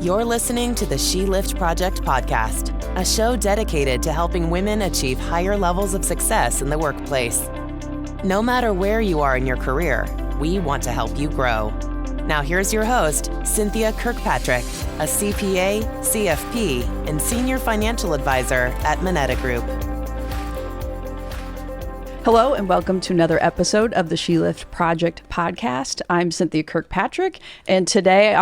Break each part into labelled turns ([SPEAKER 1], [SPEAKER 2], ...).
[SPEAKER 1] You're listening to the She Lift Project podcast, a show dedicated to helping women achieve higher levels of success in the workplace. No matter where you are in your career, we want to help you grow. Now here's your host, Cynthia Kirkpatrick, a CPA, CFP, and Senior Financial Advisor at Moneta Group.
[SPEAKER 2] Hello and welcome to another episode of the She Lift Project podcast. I'm Cynthia Kirkpatrick, and today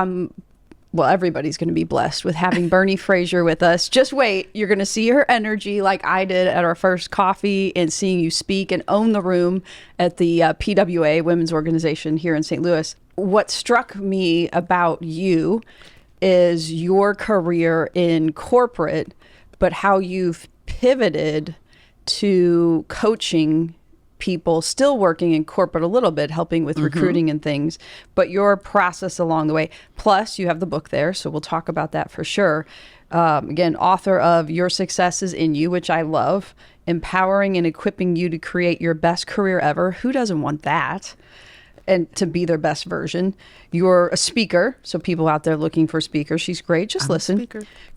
[SPEAKER 2] everybody's going to be blessed with having Bernie Frazier with us. Just wait, you're going to see her energy like I did at our first coffee and seeing you speak and own the room at the PWA Women's Organization here in St. Louis. What struck me about you is your career in corporate, but how you've pivoted to coaching people still working in corporate a little bit, helping with recruiting and things, but your process along the way. Plus, you have the book there, so we'll talk about that for sure. Again, author of Your Success is in You, which I love, empowering and equipping you to create your best career ever. Who doesn't want that? And to be their best version. You're a speaker, so people out there looking for speakers, she's great. Just listen.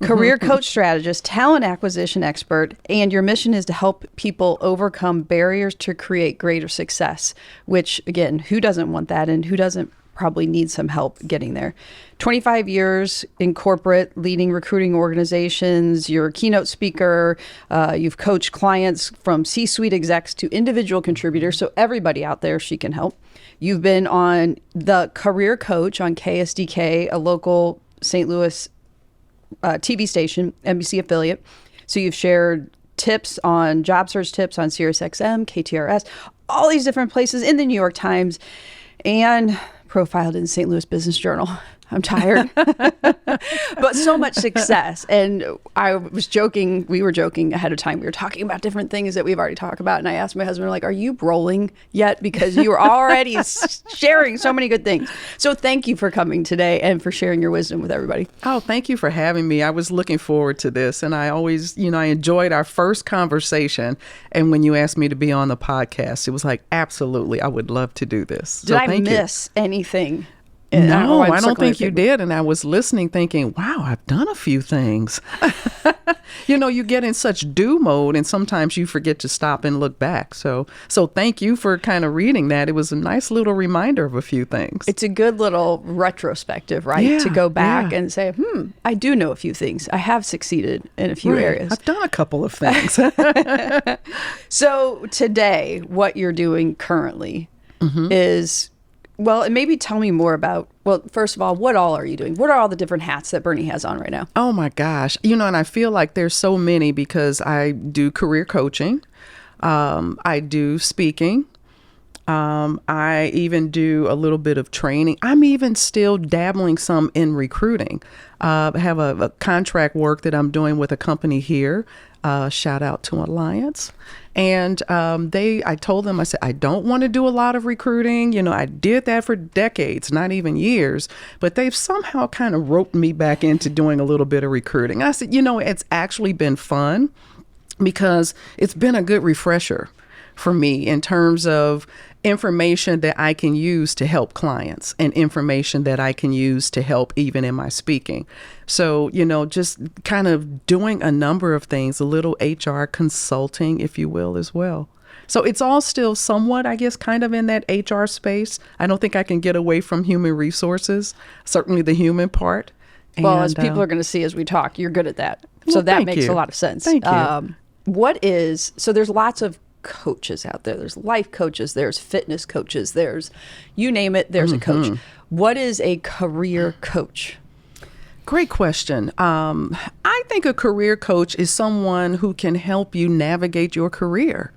[SPEAKER 2] Career coach strategist, talent acquisition expert, and your mission is to help people overcome barriers to create greater success, which, again, who doesn't want that and who doesn't probably need some help getting there? 25 years in corporate, leading recruiting organizations. You're a keynote speaker. You've coached clients from C-suite execs to individual contributors, so everybody out there, she can help. You've been on the Career Coach on KSDK, a local St. Louis TV station, NBC affiliate. So you've shared tips on job search tips on SiriusXM, KTRS, all these different places in the New York Times, and profiled in St. Louis Business Journal. I'm tired, but so much success. And I was joking, we were joking ahead of time. We were talking about different things that we've already talked about. And I asked my husband, like, are you rolling yet? Because you were already sharing so many good things. So thank you for coming today and for sharing your wisdom with everybody.
[SPEAKER 3] Oh, thank you for having me. I was looking forward to this. And I always, I enjoyed our first conversation. And when you asked me to be on the podcast, it was like, absolutely, I would love to do this.
[SPEAKER 2] Did I miss anything?
[SPEAKER 3] No, I don't think you did. And I was listening thinking, wow, I've done a few things. You get in such do mode and sometimes you forget to stop and look back. So thank you for kind of reading that. It was a nice little reminder of a few things.
[SPEAKER 2] It's a good little retrospective, right?
[SPEAKER 3] Yeah,
[SPEAKER 2] to go back and say, I do know a few things. I have succeeded in a few areas.
[SPEAKER 3] I've done a couple of things.
[SPEAKER 2] So today, what you're doing currently is... Well, and maybe tell me more about, first of all, what all are you doing? What are all the different hats that Bernie has on right now?
[SPEAKER 3] Oh, my gosh. And I feel like there's so many because I do career coaching. I do speaking. I even do a little bit of training. I'm even still dabbling some in recruiting. I have a contract work that I'm doing with a company here. Shout out to Alliance. And I told them, I said, I don't want to do a lot of recruiting. I did that for decades, not even years, but they've somehow kind of roped me back into doing a little bit of recruiting. I said, it's actually been fun because it's been a good refresher for me in terms of information that I can use to help clients and information that I can use to help even in my speaking. So, just kind of doing a number of things, a little HR consulting, if you will, as well. So it's all still somewhat, I guess, kind of in that HR space. I don't think I can get away from human resources, certainly the human part.
[SPEAKER 2] Well, as people are going to see as we talk, you're good at that. So that makes a lot of sense.
[SPEAKER 3] Thank you.
[SPEAKER 2] So there's lots of coaches out there. There's life coaches, there's fitness coaches, there's you name it, there's a coach. What is a career coach?
[SPEAKER 3] Great question. I think a career coach is someone who can help you navigate your career.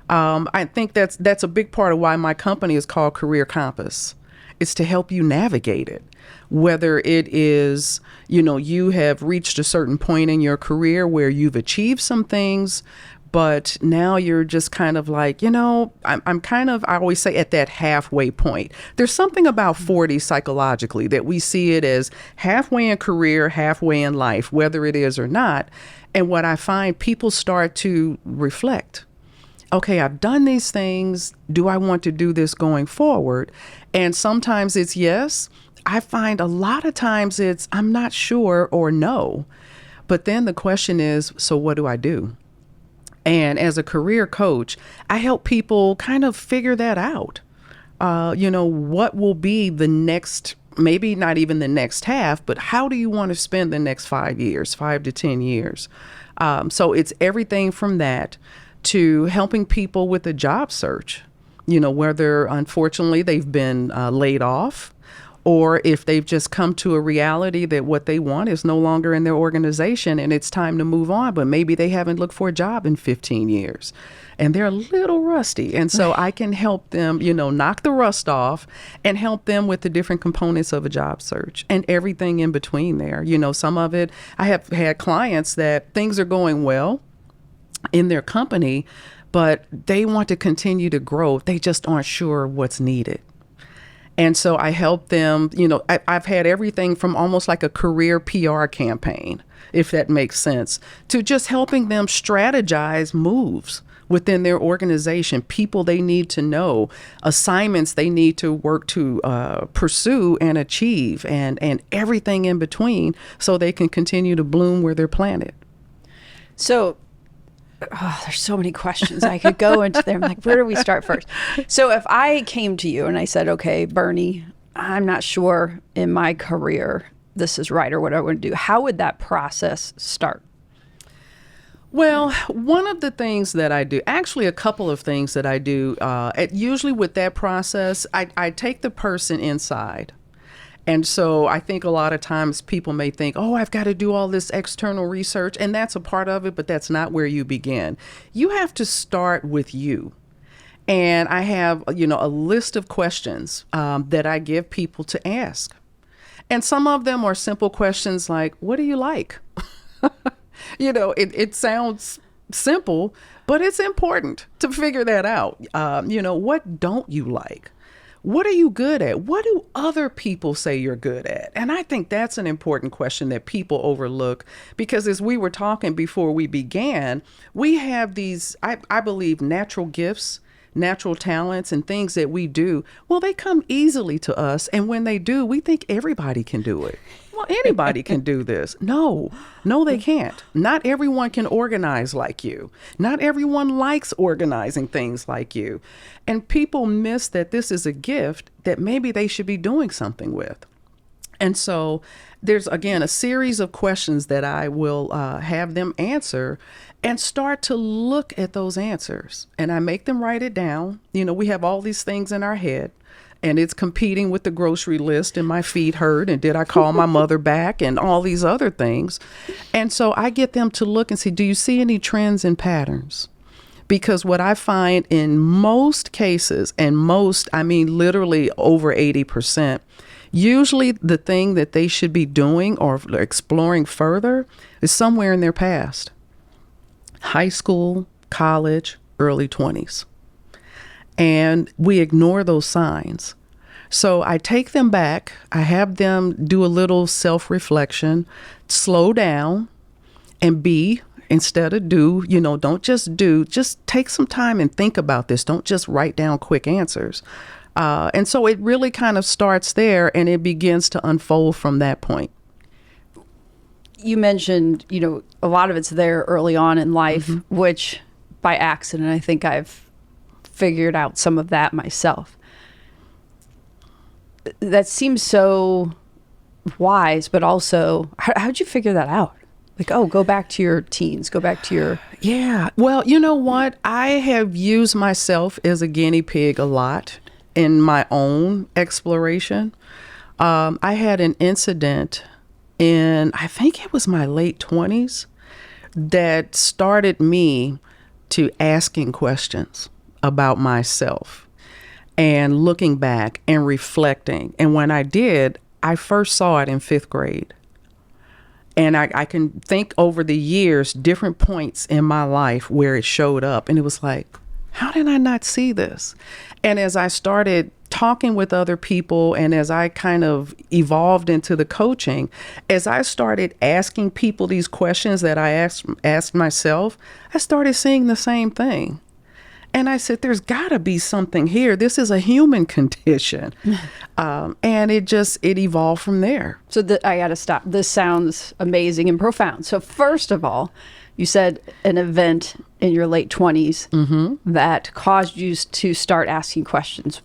[SPEAKER 3] I think that's a big part of why my company is called Career Compass. It's to help you navigate it. Whether it is, you have reached a certain point in your career where you've achieved some things, but now you're just kind of like, I always say at that halfway point. There's something about 40 psychologically that we see it as halfway in career, halfway in life, whether it is or not. And what I find people start to reflect. Okay, I've done these things. Do I want to do this going forward? And sometimes it's yes. I find a lot of times it's, I'm not sure or no. But then the question is, so what do I do? And as a career coach, I help people kind of figure that out. What will be the next, maybe not even the next half, but how do you want to spend the next 5 years, 5 to 10 years? So it's everything from that to helping people with a job search, whether unfortunately they've been laid off, or if they've just come to a reality that what they want is no longer in their organization and it's time to move on, but maybe they haven't looked for a job in 15 years and they're a little rusty. And so I can help them, knock the rust off and help them with the different components of a job search and everything in between there. Some of it, I have had clients that things are going well in their company, but they want to continue to grow. They just aren't sure what's needed. And so I help them, I've had everything from almost like a career PR campaign, if that makes sense, to just helping them strategize moves within their organization, people they need to know, assignments they need to work to pursue and achieve, and everything in between so they can continue to bloom where they're planted.
[SPEAKER 2] So there's so many questions I could go into there. I'm like, where do we start first? So if I came to you and I said, okay, Bernie, I'm not sure in my career this is right or what I want to do, how would that process start?
[SPEAKER 3] Well, one of the things that I do, actually a couple of things that I do, usually with that process, I take the person inside. And so I think a lot of times people may think, oh, I've got to do all this external research, and that's a part of it, but that's not where you begin. You have to start with you. And I have, a list of questions that I give people to ask. And some of them are simple questions like, what do you like? It sounds simple, but it's important to figure that out. What don't you like? What are you good at? What do other people say you're good at? And I think that's an important question that people overlook, because as we were talking before we began, we have these, I believe, natural gifts, natural talents, and things that we do. Well, they come easily to us. And when they do, we think everybody can do it. Well, anybody can do this. No, they can't. Not everyone can organize like you. Not everyone likes organizing things like you. And people miss that this is a gift that maybe they should be doing something with. And so there's, again, a series of questions that I will have them answer and start to look at those answers. And I make them write it down. We have all these things in our head, and it's competing with the grocery list, and my feet hurt, and did I call my mother back, and all these other things. And so I get them to look and see, do you see any trends and patterns? Because what I find in most cases, and most, I mean literally over 80%, usually the thing that they should be doing or exploring further is somewhere in their past. High school, college, early 20s. And we ignore those signs. So I take them back. I have them do a little self-reflection, slow down, and be instead of do. Don't just do. Just take some time and think about this. Don't just write down quick answers. And so it really kind of starts there, and it begins to unfold from that point.
[SPEAKER 2] You mentioned, a lot of it's there early on in life, which by accident, I think I've figured out some of that myself. That seems so wise, but also, how'd you figure that out? Like, go back to your teens, go back to your...
[SPEAKER 3] Yeah. Well, you know what? I have used myself as a guinea pig a lot in my own exploration. I had an incident in, I think it was my late 20s, that started me to asking questions about myself and looking back and reflecting. And when I did, I first saw it in 5th grade. And I can think over the years, different points in my life where it showed up. And it was like, how did I not see this? And as I started talking with other people, and as I kind of evolved into the coaching, as I started asking people these questions that I asked myself, I started seeing the same thing. And I said, there's got to be something here. This is a human condition. And it evolved from there.
[SPEAKER 2] So I got to stop. This sounds amazing and profound. So first of all, you said an event in your late 20s that caused you to start asking questions.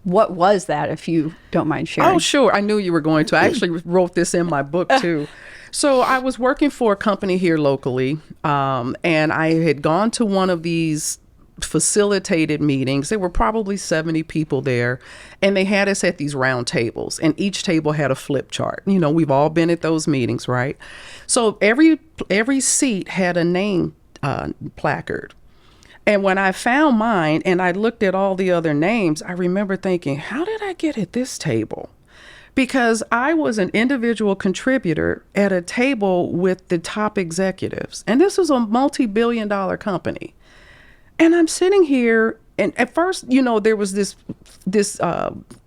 [SPEAKER 2] What was that, if you don't mind sharing?
[SPEAKER 3] Oh, sure. I knew you were going to. I actually wrote this in my book, too. So I was working for a company here locally, and I had gone to one of these facilitated meetings. There were probably 70 people there, and they had us at these round tables, and each table had a flip chart. You know, we've all been at those meetings, right? So every seat had a name placard. And when I found mine and I looked at all the other names, I remember thinking, how did I get at this table? Because I was an individual contributor at a table with the top executives. And this was a multi-billion-dollar company. And I'm sitting here, and at first, you know, there was this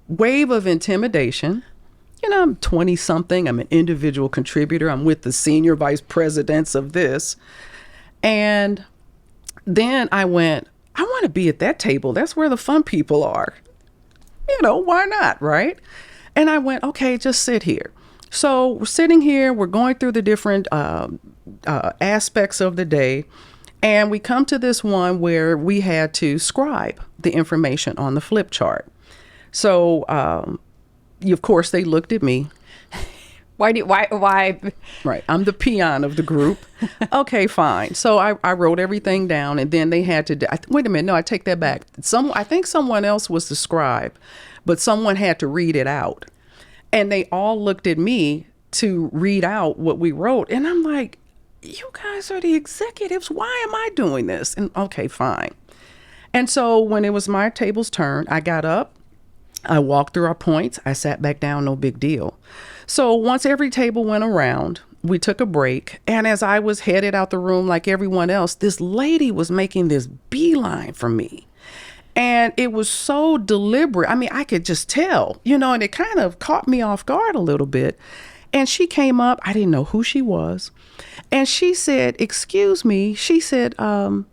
[SPEAKER 3] wave of intimidation. You know, I'm 20-something. I'm an individual contributor. I'm with the senior vice presidents of this. And then I went, I want to be at that table. That's where the fun people are. You know, why not, right? And I went, okay, just sit here. So we're sitting here. We're going through the different aspects of the day. And we come to this one where we had to scribe the information on the flip chart. So, of course, they looked at me.
[SPEAKER 2] Why?
[SPEAKER 3] Right. I'm the peon of the group. Okay, fine. So I wrote everything down, and then they had to, wait a minute. No, I take that back. I think someone else was the scribe, but someone had to read it out. And they all looked at me to read out what we wrote. And I'm like, you guys are the executives. Why am I doing this? And okay, fine. And so when it was my table's turn, I got up, I walked through our points, I sat back down, no big deal. So once every table went around, we took a break. And as I was headed out the room like everyone else, this lady was making this beeline for me. And it was so deliberate. I mean, I could just tell, you know, and it kind of caught me off guard a little bit. And she came up, I didn't know who she was. And she said, excuse me, she said, the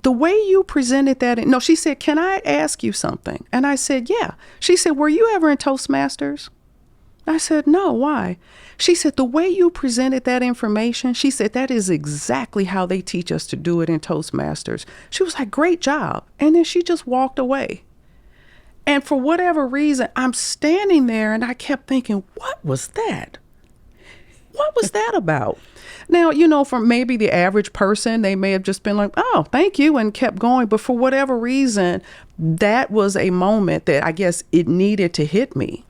[SPEAKER 3] way you presented that, no, she said, can I ask you something? And I said, yeah. She said, were you ever in Toastmasters? I said, no, why? She said, the way you presented that information, she said, that is exactly how they teach us to do it in Toastmasters. She was like, great job. And then she just walked away. And for whatever reason, I'm standing there and I kept thinking, what was that? What was that about? Now, you know, for maybe the average person, they may have just been like, oh, thank you, and kept going. But for whatever reason, that was a moment that I guess it needed to hit me.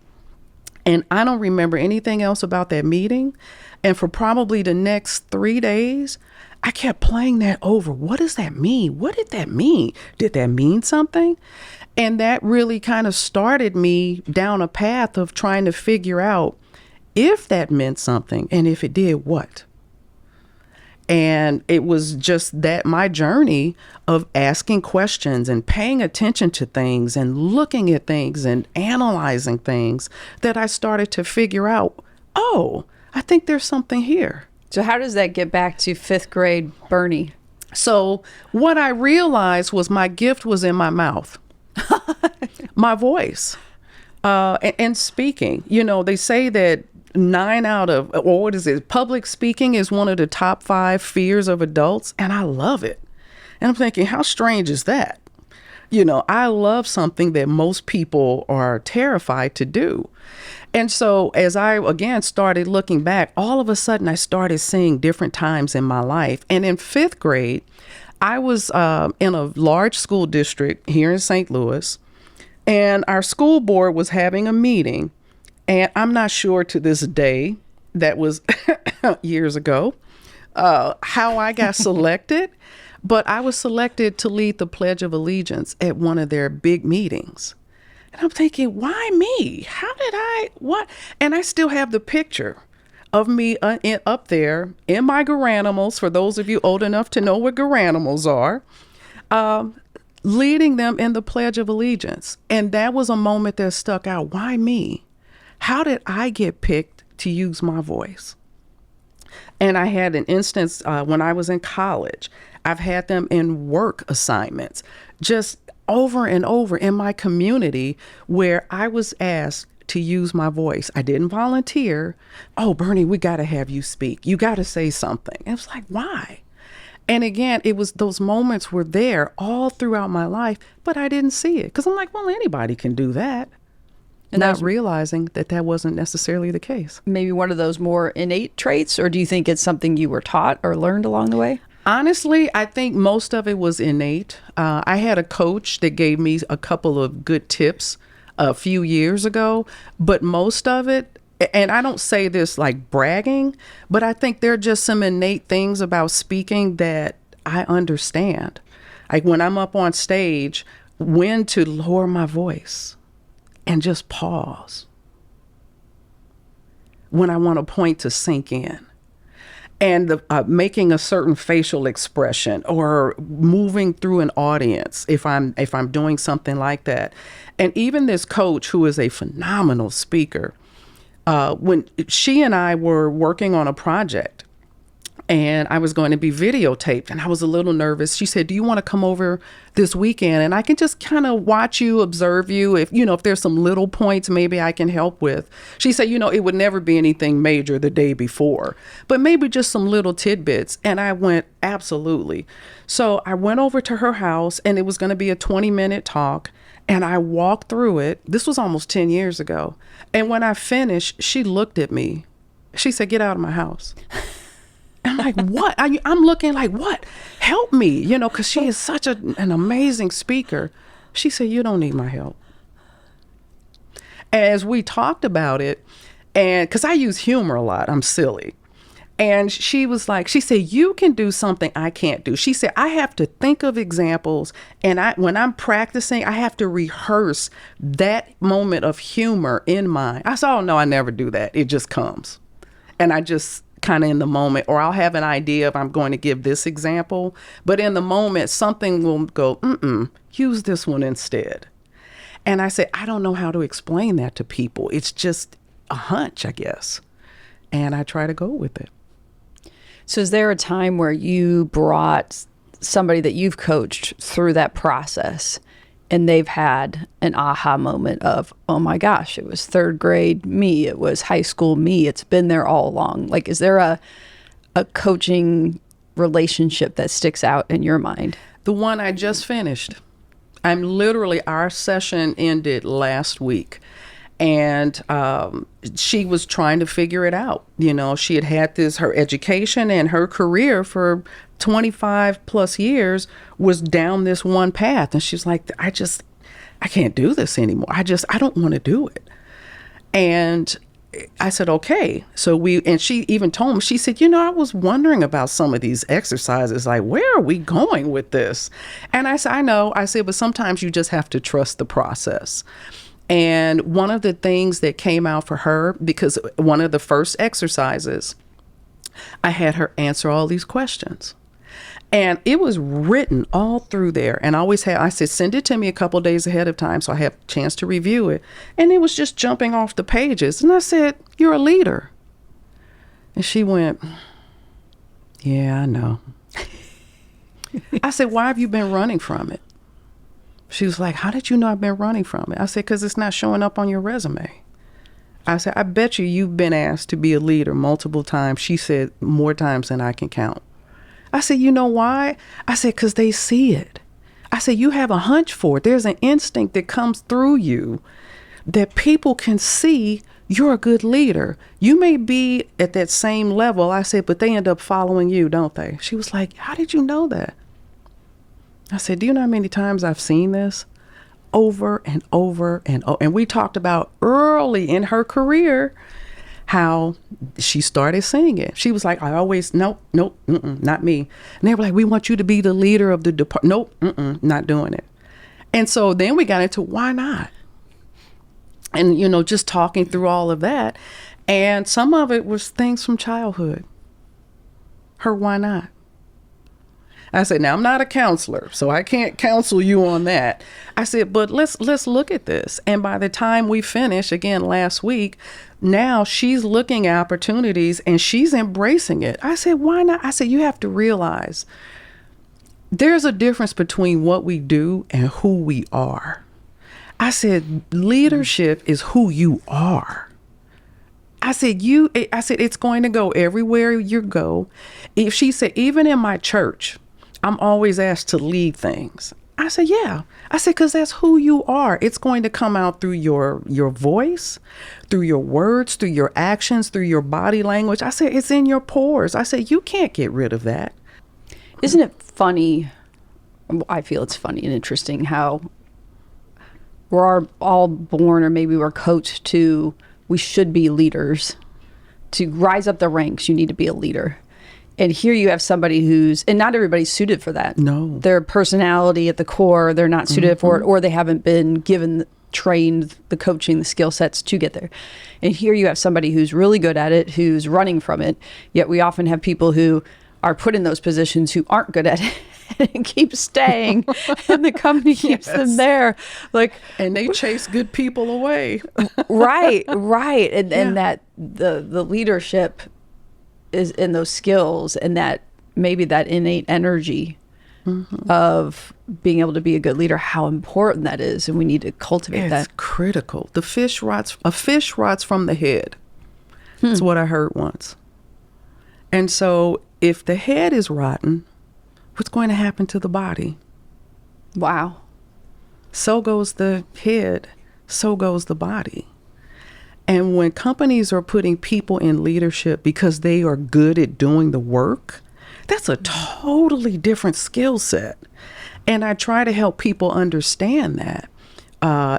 [SPEAKER 3] And I don't remember anything else about that meeting. And for probably the next 3 days, I kept playing that over. What does that mean? What did that mean? Did that mean something? And that really kind of started me down a path of trying to figure out if that meant something, and if it did, what? And it was just that my journey of asking questions and paying attention to things and looking at things and analyzing things that I started to figure out, oh, I think there's something here.
[SPEAKER 2] So how does that get back to fifth grade Bernie?
[SPEAKER 3] So what I realized was my gift was in my mouth, my voice, and speaking. You know, they say that public speaking is one of the top 5 fears of adults, and I love it. And I'm thinking, how strange is that? You know, I love something that most people are terrified to do. And so as I, again, started looking back, all of a sudden I started seeing different times in my life. And in 5th grade, I was in a large school district here in St. Louis, and our school board was having a meeting. And I'm not sure to this day, that was years ago, how I got selected, but I was selected to lead the Pledge of Allegiance at one of their big meetings. And I'm thinking, why me? How did what? And I still have the picture of me up there in my garanimals, for those of you old enough to know what garanimals are, leading them in the Pledge of Allegiance. And that was a moment that stuck out. Why me? How did I get picked to use my voice? And I had an instance when I was in college. I've had them in work assignments, just over and over in my community, where I was asked to use my voice. I didn't volunteer. Oh, Bernie, we got to have you speak. You got to say something. And it was like, why? And again, it was those moments were there all throughout my life, but I didn't see it because I'm like, well, anybody can do that. And not realizing that that wasn't necessarily the case.
[SPEAKER 2] Maybe one of those more innate traits, or do you think it's something you were taught or learned along the way?
[SPEAKER 3] Honestly, I think most of it was innate. I had a coach that gave me a couple of good tips a few years ago, but most of it, and I don't say this like bragging, but I think there are just some innate things about speaking that I understand. Like when I'm up on stage, when to lower my voice and just pause. When I want a point to sink in. And making a certain facial expression or moving through an audience if I'm doing something like that. And even this coach, who is a phenomenal speaker, when she and I were working on a project and I was going to be videotaped and I was a little nervous. She said, do you want to come over this weekend? And I can just kind of watch you, observe you. If there's some little points maybe I can help with. She said, it would never be anything major the day before, but maybe just some little tidbits. And I went, absolutely. So I went over to her house and it was going to be a 20-minute talk. And I walked through it. This was almost 10 years ago. And when I finished, she looked at me. She said, get out of my house. I'm like, what? I'm looking like, what? Help me, because she is such an amazing speaker. She said, you don't need my help. As we talked about it, and because I use humor a lot, I'm silly. And she said, you can do something I can't do. She said, I have to think of examples. And when I'm practicing, I have to rehearse that moment of humor in mind. I said, oh, no, I never do that. It just comes. And I just kind of in the moment, or I'll have an idea if I'm going to give this example, but in the moment, something will go, use this one instead. And I said, I don't know how to explain that to people. It's just a hunch, I guess. And I try to go with it.
[SPEAKER 2] So is there a time where you brought somebody that you've coached through that process and they've had an aha moment of, oh my gosh, it was third grade me, it was high school me, it's been there all along? Like, is there a coaching relationship that sticks out in your mind?
[SPEAKER 3] The one I just finished. Our session ended last week. And she was trying to figure it out. She had her education and her career for 25 plus years was down this one path. And she's like, I can't do this anymore. I don't want to do it. And I said, okay. And she even told me, she said, I was wondering about some of these exercises. Like, where are we going with this? And I said, I know. I said, but sometimes you just have to trust the process. And one of the things that came out for her, because one of the first exercises, I had her answer all these questions. And it was written all through there. And I said, send it to me a couple of days ahead of time so I have a chance to review it. And it was just jumping off the pages. And I said, you're a leader. And she went, yeah, I know. I said, why have you been running from it? She was like, how did you know I've been running from it? I said, because it's not showing up on your resume. I said, I bet you've been asked to be a leader multiple times. She said, more times than I can count. I said, you know why? I said, because they see it. I said, you have a hunch for it. There's an instinct that comes through you that people can see you're a good leader. You may be at that same level. I said, but they end up following you, don't they? She was like, how did you know that? I said, do you know how many times I've seen this? Over and over and over. And we talked about early in her career how she started saying it. She was like, I always, nope, not me. And they were like, we want you to be the leader of the department. Nope, not doing it. And so then we got into why not? And, just talking through all of that. And some of it was things from childhood. Her why not? I said, now I'm not a counselor, so I can't counsel you on that. I said, but let's look at this. And by the time we finish, again, last week, now she's looking at opportunities and she's embracing it. I said, why not? I said, you have to realize there's a difference between what we do and who we are. I said, leadership is who you are. I said, it's going to go everywhere you go. If she said, even in my church, I'm always asked to lead things. I said, yeah. I said, because that's who you are. It's going to come out through your voice, through your words, through your actions, through your body language. I said, it's in your pores. I said, you can't get rid of that.
[SPEAKER 2] Isn't it funny? I feel it's funny and interesting how we're all born, or maybe we're coached to, we should be leaders. To rise up the ranks, you need to be a leader. And here you have somebody and not everybody's suited for that.
[SPEAKER 3] No.
[SPEAKER 2] Their personality at the core, they're not suited for it, or they haven't been given, trained the coaching, the skill sets to get there. And here you have somebody who's really good at it, who's running from it. Yet we often have people who are put in those positions who aren't good at it and keep staying, and the company keeps them there.
[SPEAKER 3] And they chase good people away.
[SPEAKER 2] Right. And that the leadership is in those skills, and that maybe that innate energy of being able to be a good leader, how important that is, and we need to cultivate that.
[SPEAKER 3] It's critical. A fish rots from the head. That's what I heard once. And so if the head is rotten, what's going to happen to the body?
[SPEAKER 2] Wow.
[SPEAKER 3] So goes the head, so goes the body. And when companies are putting people in leadership because they are good at doing the work, that's a totally different skill set. And I try to help people understand that.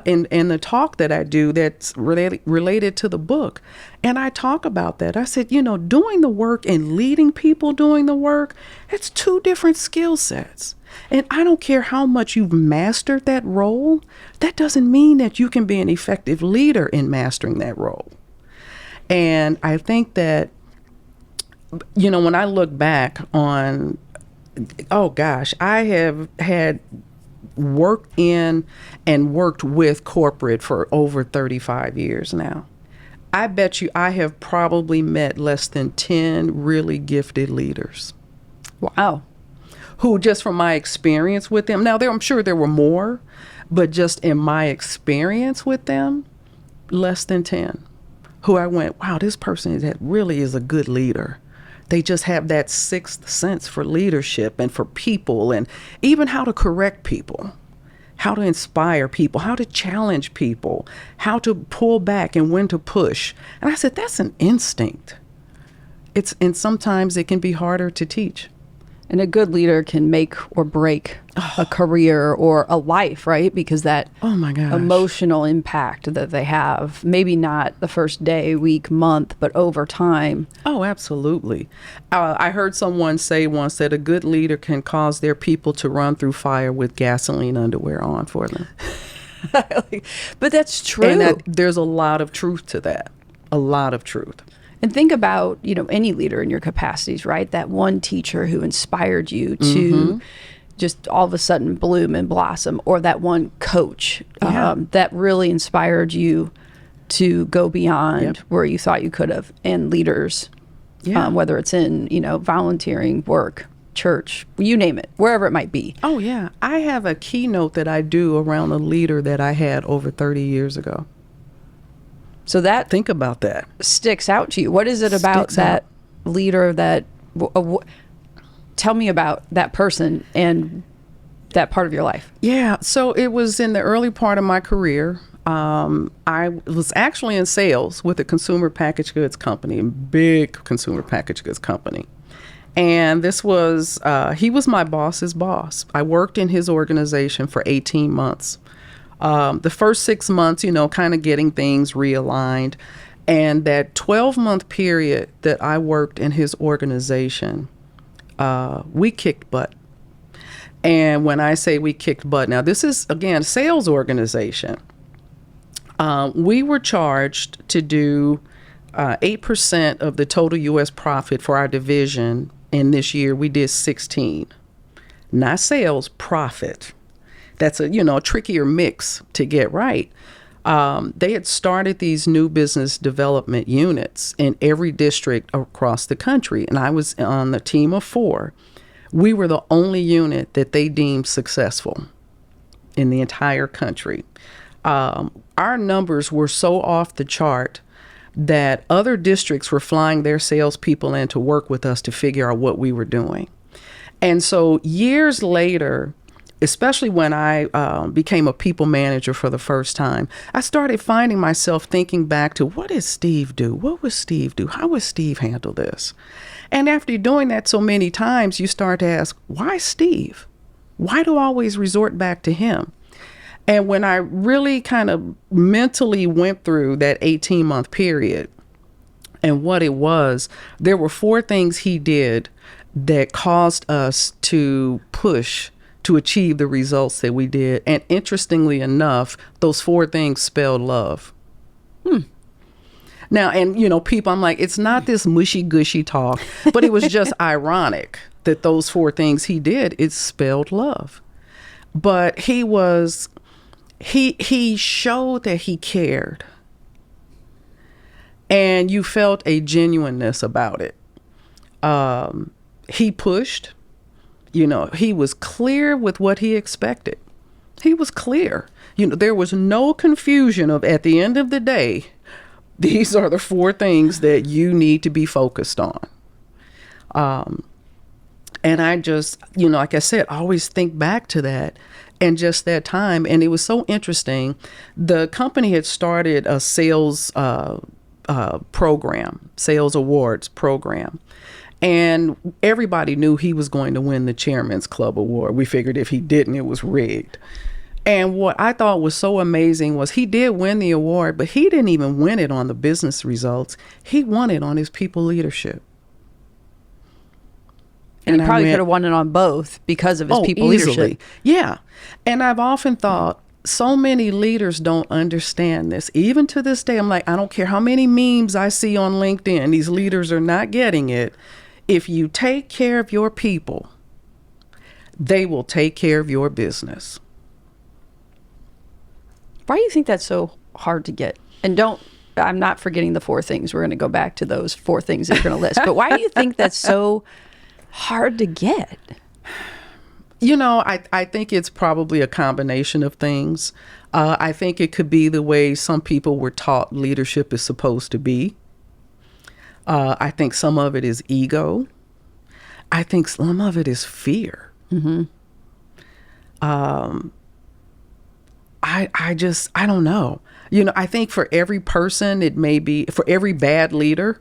[SPEAKER 3] In the talk that I do that's related to the book. And I talk about that. I said, doing the work and leading people doing the work, it's two different skill sets. And I don't care how much you've mastered that role, that doesn't mean that you can be an effective leader in mastering that role. And I think that, when I look back on, I have had worked in and worked with corporate for over 35 years now. I bet you I have probably met less than 10 really gifted leaders.
[SPEAKER 2] Wow.
[SPEAKER 3] Who, just from my experience with them, now I'm sure there were more, but just in my experience with them, less than 10, who I went, wow, this person that really is a good leader. They just have that sixth sense for leadership and for people, and even how to correct people, how to inspire people, how to challenge people, how to pull back and when to push. And I said, that's an instinct. And sometimes it can be harder to teach.
[SPEAKER 2] And a good leader can make or break a career or a life, right? Because that emotional impact that they have, maybe not the first day, week, month, but over time.
[SPEAKER 3] Oh, absolutely. I heard someone say once that a good leader can cause their people to run through fire with gasoline underwear on for them.
[SPEAKER 2] But that's true.
[SPEAKER 3] And there's a lot of truth to that. A lot of truth.
[SPEAKER 2] And think about, any leader in your capacities, right? That one teacher who inspired you to just all of a sudden bloom and blossom, or that one coach that really inspired you to go beyond where you thought you could have. And leaders, whether it's in, volunteering, work, church, you name it, wherever it might be.
[SPEAKER 3] Oh, yeah. I have a keynote that I do around a leader that I had over 30 years ago.
[SPEAKER 2] So that,
[SPEAKER 3] think about that,
[SPEAKER 2] sticks out to you. What is it about that leader that tell me about that person and that part of your life? Yeah. So it was in the early part of my career. I was actually in sales with a consumer packaged goods company, a big consumer packaged goods company. And this was, he was my boss's boss. I worked in his organization for 18 months. The first 6 months, kind of getting things realigned. And that 12-month period that I worked in his organization, we kicked butt. And when I say we kicked butt, now this is, again, a sales organization. We were charged to do 8% of the total U.S. profit for our division. And this year we did 16.
[SPEAKER 3] not sales, profit. That's a, a trickier mix to get right. They had started these new business development units in every district across the country. And I was on the team of 4. We were the only unit that they deemed successful in the entire country. Our numbers were so off the chart that other districts were flying their salespeople in to work with us to figure out what we were doing. And so years later, especially when I became a people manager for the first time, I started finding myself thinking back to, what did Steve do? What would Steve do? How would Steve handle this? And after doing that so many times, you start to ask, why Steve? Why do I always resort back to him? And when I really kind of mentally went through that 18-month period and what it was, there were 4 things he did that caused us to push to achieve the results that we did. And interestingly enough, those 4 things spelled love. Now, and people, I'm like, it's not this mushy gushy talk, but it was just ironic that those 4 things he did, it spelled love. But he showed that he cared. And you felt a genuineness about it. He pushed. He was clear with what he expected. He was clear. There was no confusion of, at the end of the day, these are the 4 things that you need to be focused on. And I just, like I said, always think back to that and just that time. And it was so interesting. The company had started a sales program, sales awards program. And everybody knew he was going to win the Chairman's Club Award. We figured if he didn't, it was rigged. And what I thought was so amazing was he did win the award, but he didn't even win it on the business results. He won it on his people leadership.
[SPEAKER 2] And he probably could have won it on both because of his people
[SPEAKER 3] easily.
[SPEAKER 2] leadership.
[SPEAKER 3] Yeah. And I've often thought, so many leaders don't understand this. Even to this day, I'm like, I don't care how many memes I see on LinkedIn, these leaders are not getting it. If you take care of your people, they will take care of your business.
[SPEAKER 2] Why do you think that's so hard to get? And I'm not forgetting the 4 things. We're going to go back to those 4 things that you're going to list. But why do you think that's so hard to get?
[SPEAKER 3] I think it's probably a combination of things. I think it could be the way some people were taught leadership is supposed to be. I think some of it is ego. I think some of it is fear. Mm-hmm. I don't know. I think for every person, it may be, for every bad leader,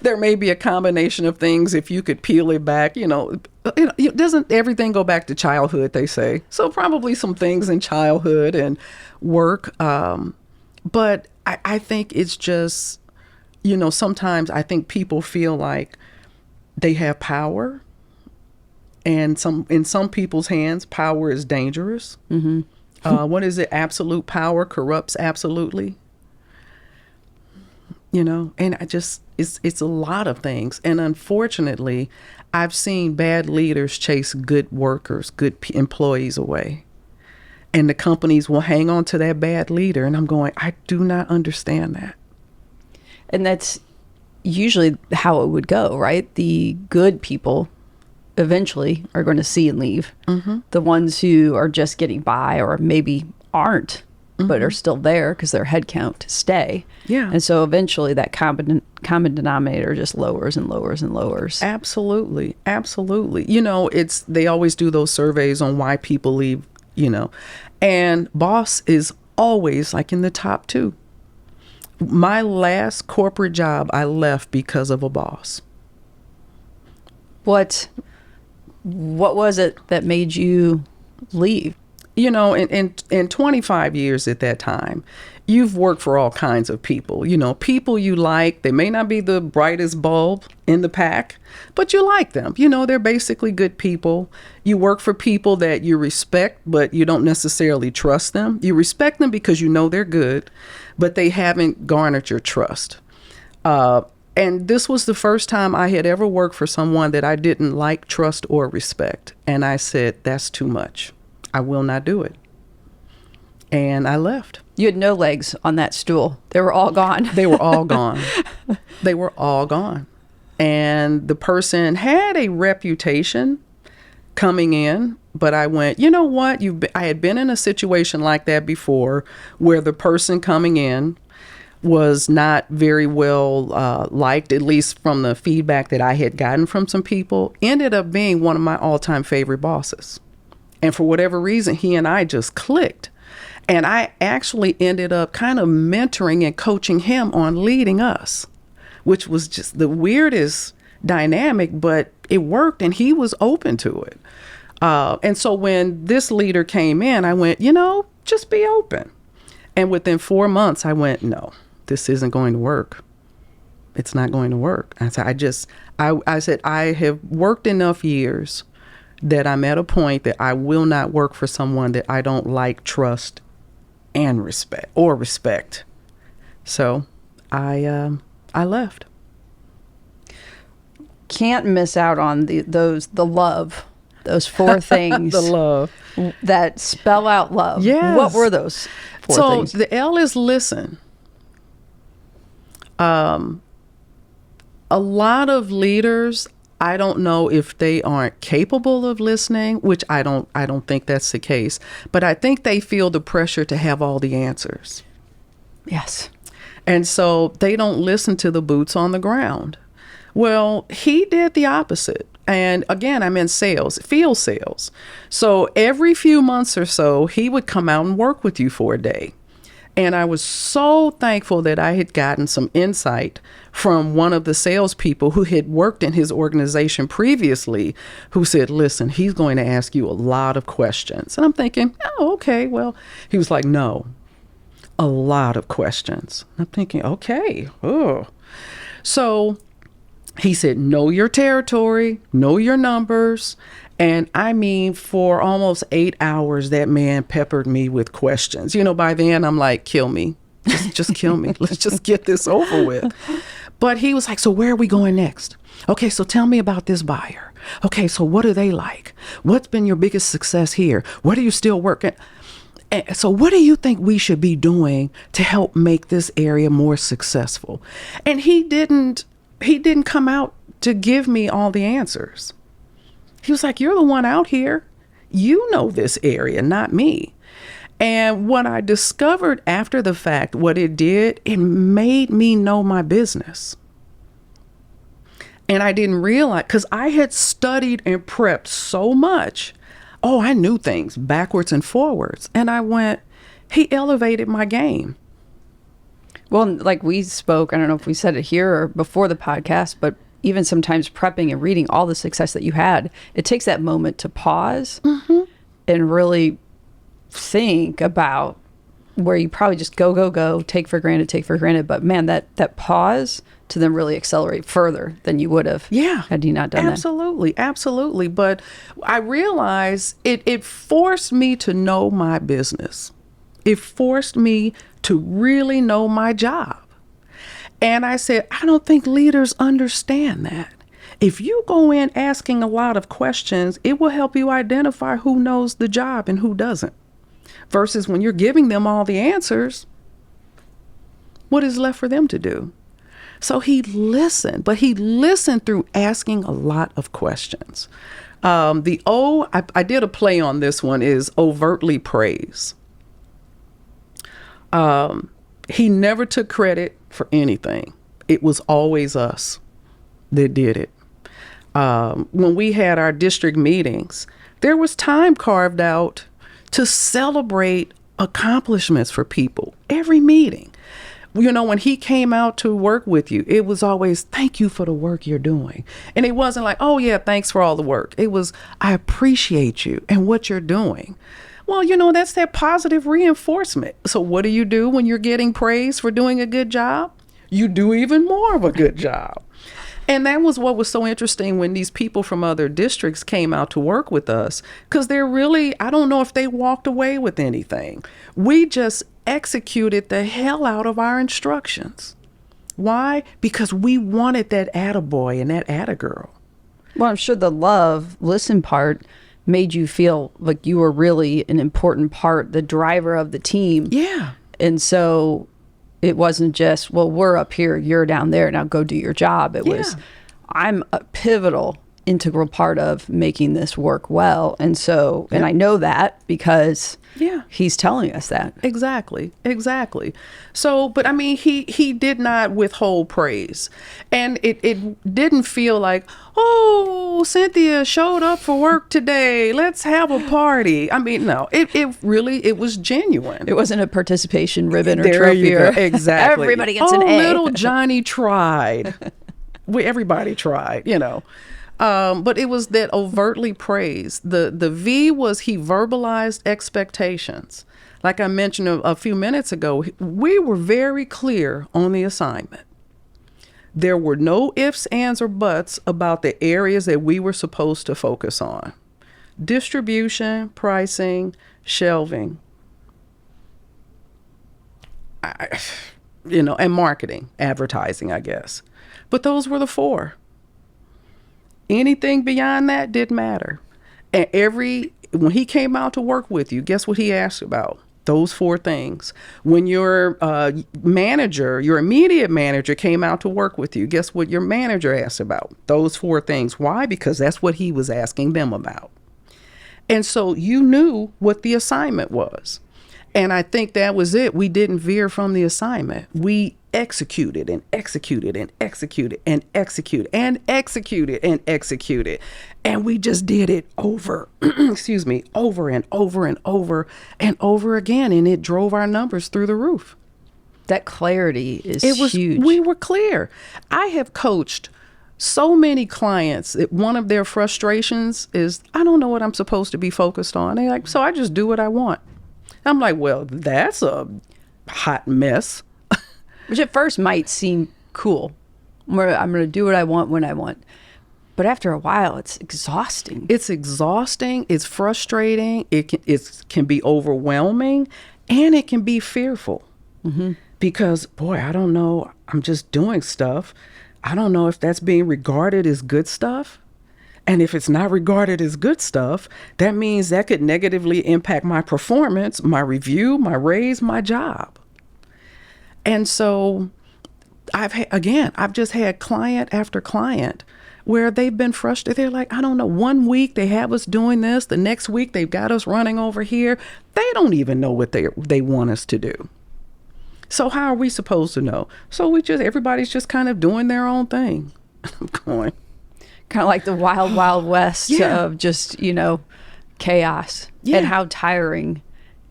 [SPEAKER 3] there may be a combination of things. If you could peel it back, doesn't everything go back to childhood, they say. So probably some things in childhood and work. But I think it's just, sometimes I think people feel like they have power, and in some people's hands, power is dangerous. Mm-hmm. What is it? Absolute power corrupts absolutely. And it's a lot of things. And unfortunately, I've seen bad leaders chase good workers, good employees away. And the companies will hang on to that bad leader. And I'm going, I do not understand that.
[SPEAKER 2] And that's usually how it would go, right? The good people eventually are going to see and leave. Mm-hmm. The ones who are just getting by or maybe aren't, but are still there because their head count stay. Yeah. And so eventually that common denominator just lowers and lowers and lowers.
[SPEAKER 3] Absolutely. Absolutely. They always do those surveys on why people leave, and boss is always like in the top 2. My last corporate job, I left because of a boss.
[SPEAKER 2] What was it that made you leave?
[SPEAKER 3] In 25 years at that time, you've worked for all kinds of people. People you like. They may not be the brightest bulb in the pack, but you like them. They're basically good people. You work for people that you respect, but you don't necessarily trust them. You respect them because they're good, but they haven't garnered your trust. And this was the first time I had ever worked for someone that I didn't like, trust, or respect. And I said, that's too much. I will not do it. And I left.
[SPEAKER 2] You had no legs on that stool. They were all gone.
[SPEAKER 3] They were all gone. They were all gone. And the person had a reputation coming in, but I went, you know what? I had been in a situation like that before where the person coming in was not very well liked, at least from the feedback that I had gotten from some people, ended up being one of my all-time favorite bosses. And for whatever reason, he and I just clicked. And I actually ended up kind of mentoring and coaching him on leading us, which was just the weirdest dynamic, but it worked and he was open to it. And so when this leader came in, I went, just be open. And within 4 months, I went, no, this isn't going to work. It's not going to work. I said, I have worked enough years that I'm at a point that I will not work for someone that I don't like, trust, and respect. So I left.
[SPEAKER 2] Can't miss out on the love, those 4 things.
[SPEAKER 3] The love.
[SPEAKER 2] That spell out love.
[SPEAKER 3] Yes.
[SPEAKER 2] What were those 4 things?
[SPEAKER 3] So the L is listen. A lot of leaders, I don't know if they aren't capable of listening, which I don't think that's the case, but I think they feel the pressure to have all the answers.
[SPEAKER 2] Yes.
[SPEAKER 3] And so they don't listen to the boots on the ground. Well, he did the opposite. And again, I'm in sales, field sales. So every few months or so, he would come out and work with you for a day. And I was so thankful that I had gotten some insight from one of the salespeople who had worked in his organization previously, who said, listen, he's going to ask you a lot of questions. And I'm thinking, oh, okay, well, he was like, no, a lot of questions. I'm thinking, okay, oh. So he said, know your territory, know your numbers. And I mean, for almost 8 hours, that man peppered me with questions. By then I'm like, kill me, just kill me. Let's just get this over with. But he was like, so where are we going next? Okay, so tell me about this buyer. Okay, so what are they like? What's been your biggest success here? What are you still working? And so what do you think we should be doing to help make this area more successful? And he didn't come out to give me all the answers. He was like, you're the one out here. You know this area, not me. And what I discovered after the fact, what it did, it made me know my business. And I didn't realize, because I had studied and prepped so much. Oh, I knew things backwards and forwards. And I went, he elevated my game.
[SPEAKER 2] Well, like we spoke, I don't know if we said it here or before the podcast, but even sometimes prepping and reading all the success that you had, it takes that moment to pause and really think about where you probably just go, take for granted. But man, that pause to then really accelerate further than you would have had you not done that.
[SPEAKER 3] Absolutely. But I realized it forced me to know my business. It forced me to really know my job. And I said, I don't think leaders understand that. If you go in asking a lot of questions, it will help you identify who knows the job and who doesn't. Versus when you're giving them all the answers, what is left for them to do? So he listened, but he listened through asking a lot of questions. The O, I did a play on this one, is overtly praise. He never took credit for anything. It was always us that did it. When we had our district meetings, there was time carved out to celebrate accomplishments for people. Every meeting. When he came out to work with you, it was always, thank you for the work you're doing. And it wasn't like, oh yeah, thanks for all the work. It was, I appreciate you and what you're doing. Well, that's that positive reinforcement. So what do you do when you're getting praise for doing a good job? You do even more of a good job. And that was what was so interesting when these people from other districts came out to work with us, because they're really, I don't know if they walked away with anything. We just executed the hell out of our instructions. Why? Because we wanted that attaboy and that attagirl.
[SPEAKER 2] Well, I'm sure the listen part made you feel like you were really an important part, the driver of the team.
[SPEAKER 3] Yeah.
[SPEAKER 2] And so it wasn't just, well, we're up here, you're down there, now go do your job. It was, I'm a pivotal, integral part of making this work well. And so, and I know that because he's telling us that.
[SPEAKER 3] Exactly. So, but I mean, he did not withhold praise. And it didn't feel like, oh, Cynthia showed up for work today, let's have a party. I mean, no, it was genuine.
[SPEAKER 2] It wasn't a participation ribbon or
[SPEAKER 3] There
[SPEAKER 2] trophy.
[SPEAKER 3] you go. Exactly.
[SPEAKER 2] Everybody gets an A.
[SPEAKER 3] Little Johnny tried. Everybody tried, but it was that overtly praise. The V was he verbalized expectations. Like I mentioned a few minutes ago, we were very clear on the assignment. There were no ifs, ands, or buts about the areas that we were supposed to focus on. Distribution, pricing, shelving, and marketing, advertising, I guess. But those were the 4. Anything beyond that didn't matter. And when he came out to work with you, guess what he asked about? Those 4 things. When your manager, your immediate manager came out to work with you, guess what your manager asked about? Those 4 things. Why? Because that's what he was asking them about. And so you knew what the assignment was. And I think that was it. We didn't veer from the assignment. We executed and executed and executed and executed and executed and executed. And we just did it over, over and over and over and over again. And it drove our numbers through the roof.
[SPEAKER 2] That clarity is huge.
[SPEAKER 3] We were clear. I have coached so many clients that one of their frustrations is, I don't know what I'm supposed to be focused on. They're like, so I just do what I want. I'm like, well, that's a hot mess.
[SPEAKER 2] Which at first might seem cool. I'm going to do what I want when I want. But after a while, it's exhausting.
[SPEAKER 3] It's exhausting. It's frustrating. It can be overwhelming, and it can be fearful. Mm-hmm. Because, boy, I don't know. I'm just doing stuff. I don't know if that's being regarded as good stuff. And if it's not regarded as good stuff, that means that could negatively impact my performance, my review, my raise, my job. And so I've just had client after client where they've been frustrated. They're like, I don't know, one week they have us doing this. The next week they've got us running over here. They don't even know what they want us to do. So how are we supposed to know? So everybody's just kind of doing their own thing. I'm going.
[SPEAKER 2] Kind of like the wild, wild west of just, chaos. Yeah. And how tiring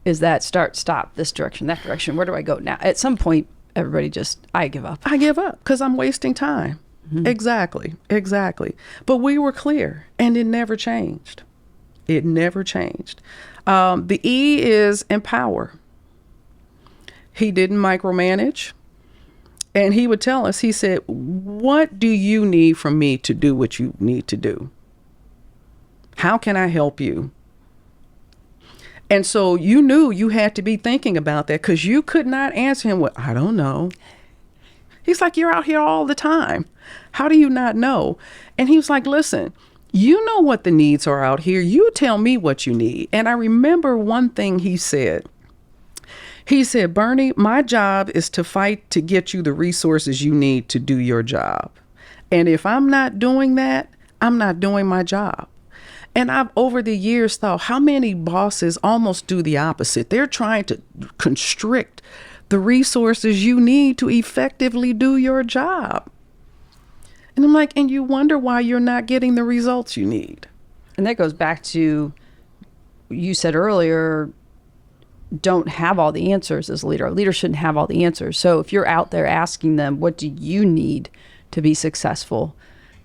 [SPEAKER 2] is that start, stop, this direction, that direction. Where do I go now? At some point, everybody I give up.
[SPEAKER 3] I give up because I'm wasting time. Mm-hmm. Exactly. But we were clear and it never changed. The E is empower. He didn't micromanage. And he would tell us, he said, what do you need from me to do what you need to do? How can I help you? And so you knew you had to be thinking about that because you could not answer him with, I don't know. He's like, you're out here all the time. How do you not know? And he was like, listen, you know what the needs are out here. You tell me what you need. And I remember one thing he said. He said, Bernie, my job is to fight to get you the resources you need to do your job. And if I'm not doing that, I'm not doing my job. And I've over the years thought, how many bosses almost do the opposite? They're trying to constrict the resources you need to effectively do your job. And I'm like, and you wonder why you're not getting the results you need.
[SPEAKER 2] And that goes back to, you said earlier, don't have all the answers as a leader. A leader shouldn't have all the answers. So if you're out there asking them, what do you need to be successful?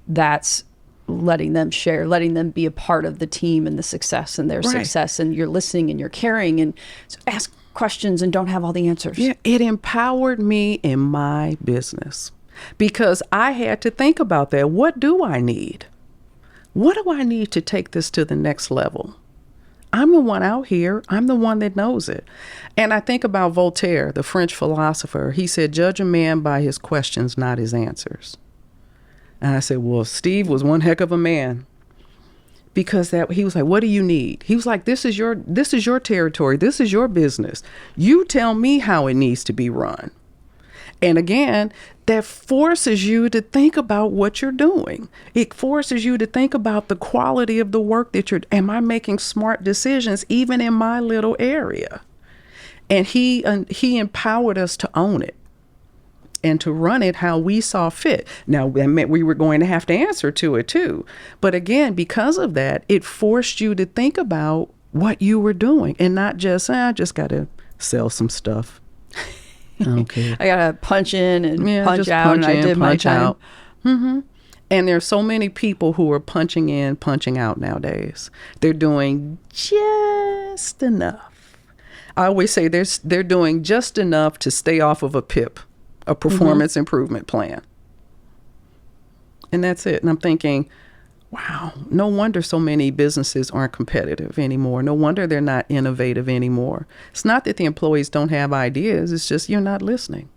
[SPEAKER 2] That's letting them share, letting them be a part of the team and the success and their success. And you're listening and you're caring, and so ask questions and don't have all the answers.
[SPEAKER 3] Yeah, it empowered me in my business because I had to think about that. What do I need? What do I need to take this to the next level? I'm the one out here. I'm the one that knows it. And I think about Voltaire, the French philosopher. He said, judge a man by his questions, not his answers. And I said, well, Steve was one heck of a man. Because he was like, what do you need? He was like, this is your territory. This is your business. You tell me how it needs to be run. And again, that forces you to think about what you're doing. It forces you to think about the quality of the work am I making smart decisions even in my little area? And he empowered us to own it and to run it how we saw fit. Now, that meant we were going to have to answer to it too. But again, because of that, it forced you to think about what you were doing and not just, I just got to sell some stuff. Okay.
[SPEAKER 2] I gotta punch in and punch out, and I did my time.
[SPEAKER 3] Mm-hmm. And there's so many people who are punching in, punching out nowadays. They're doing just enough. I always say they're doing just enough to stay off of a PIP, a performance improvement plan. And that's it. And I'm thinking, wow, no wonder so many businesses aren't competitive anymore. No wonder they're not innovative anymore. It's not that the employees don't have ideas. It's just you're not listening.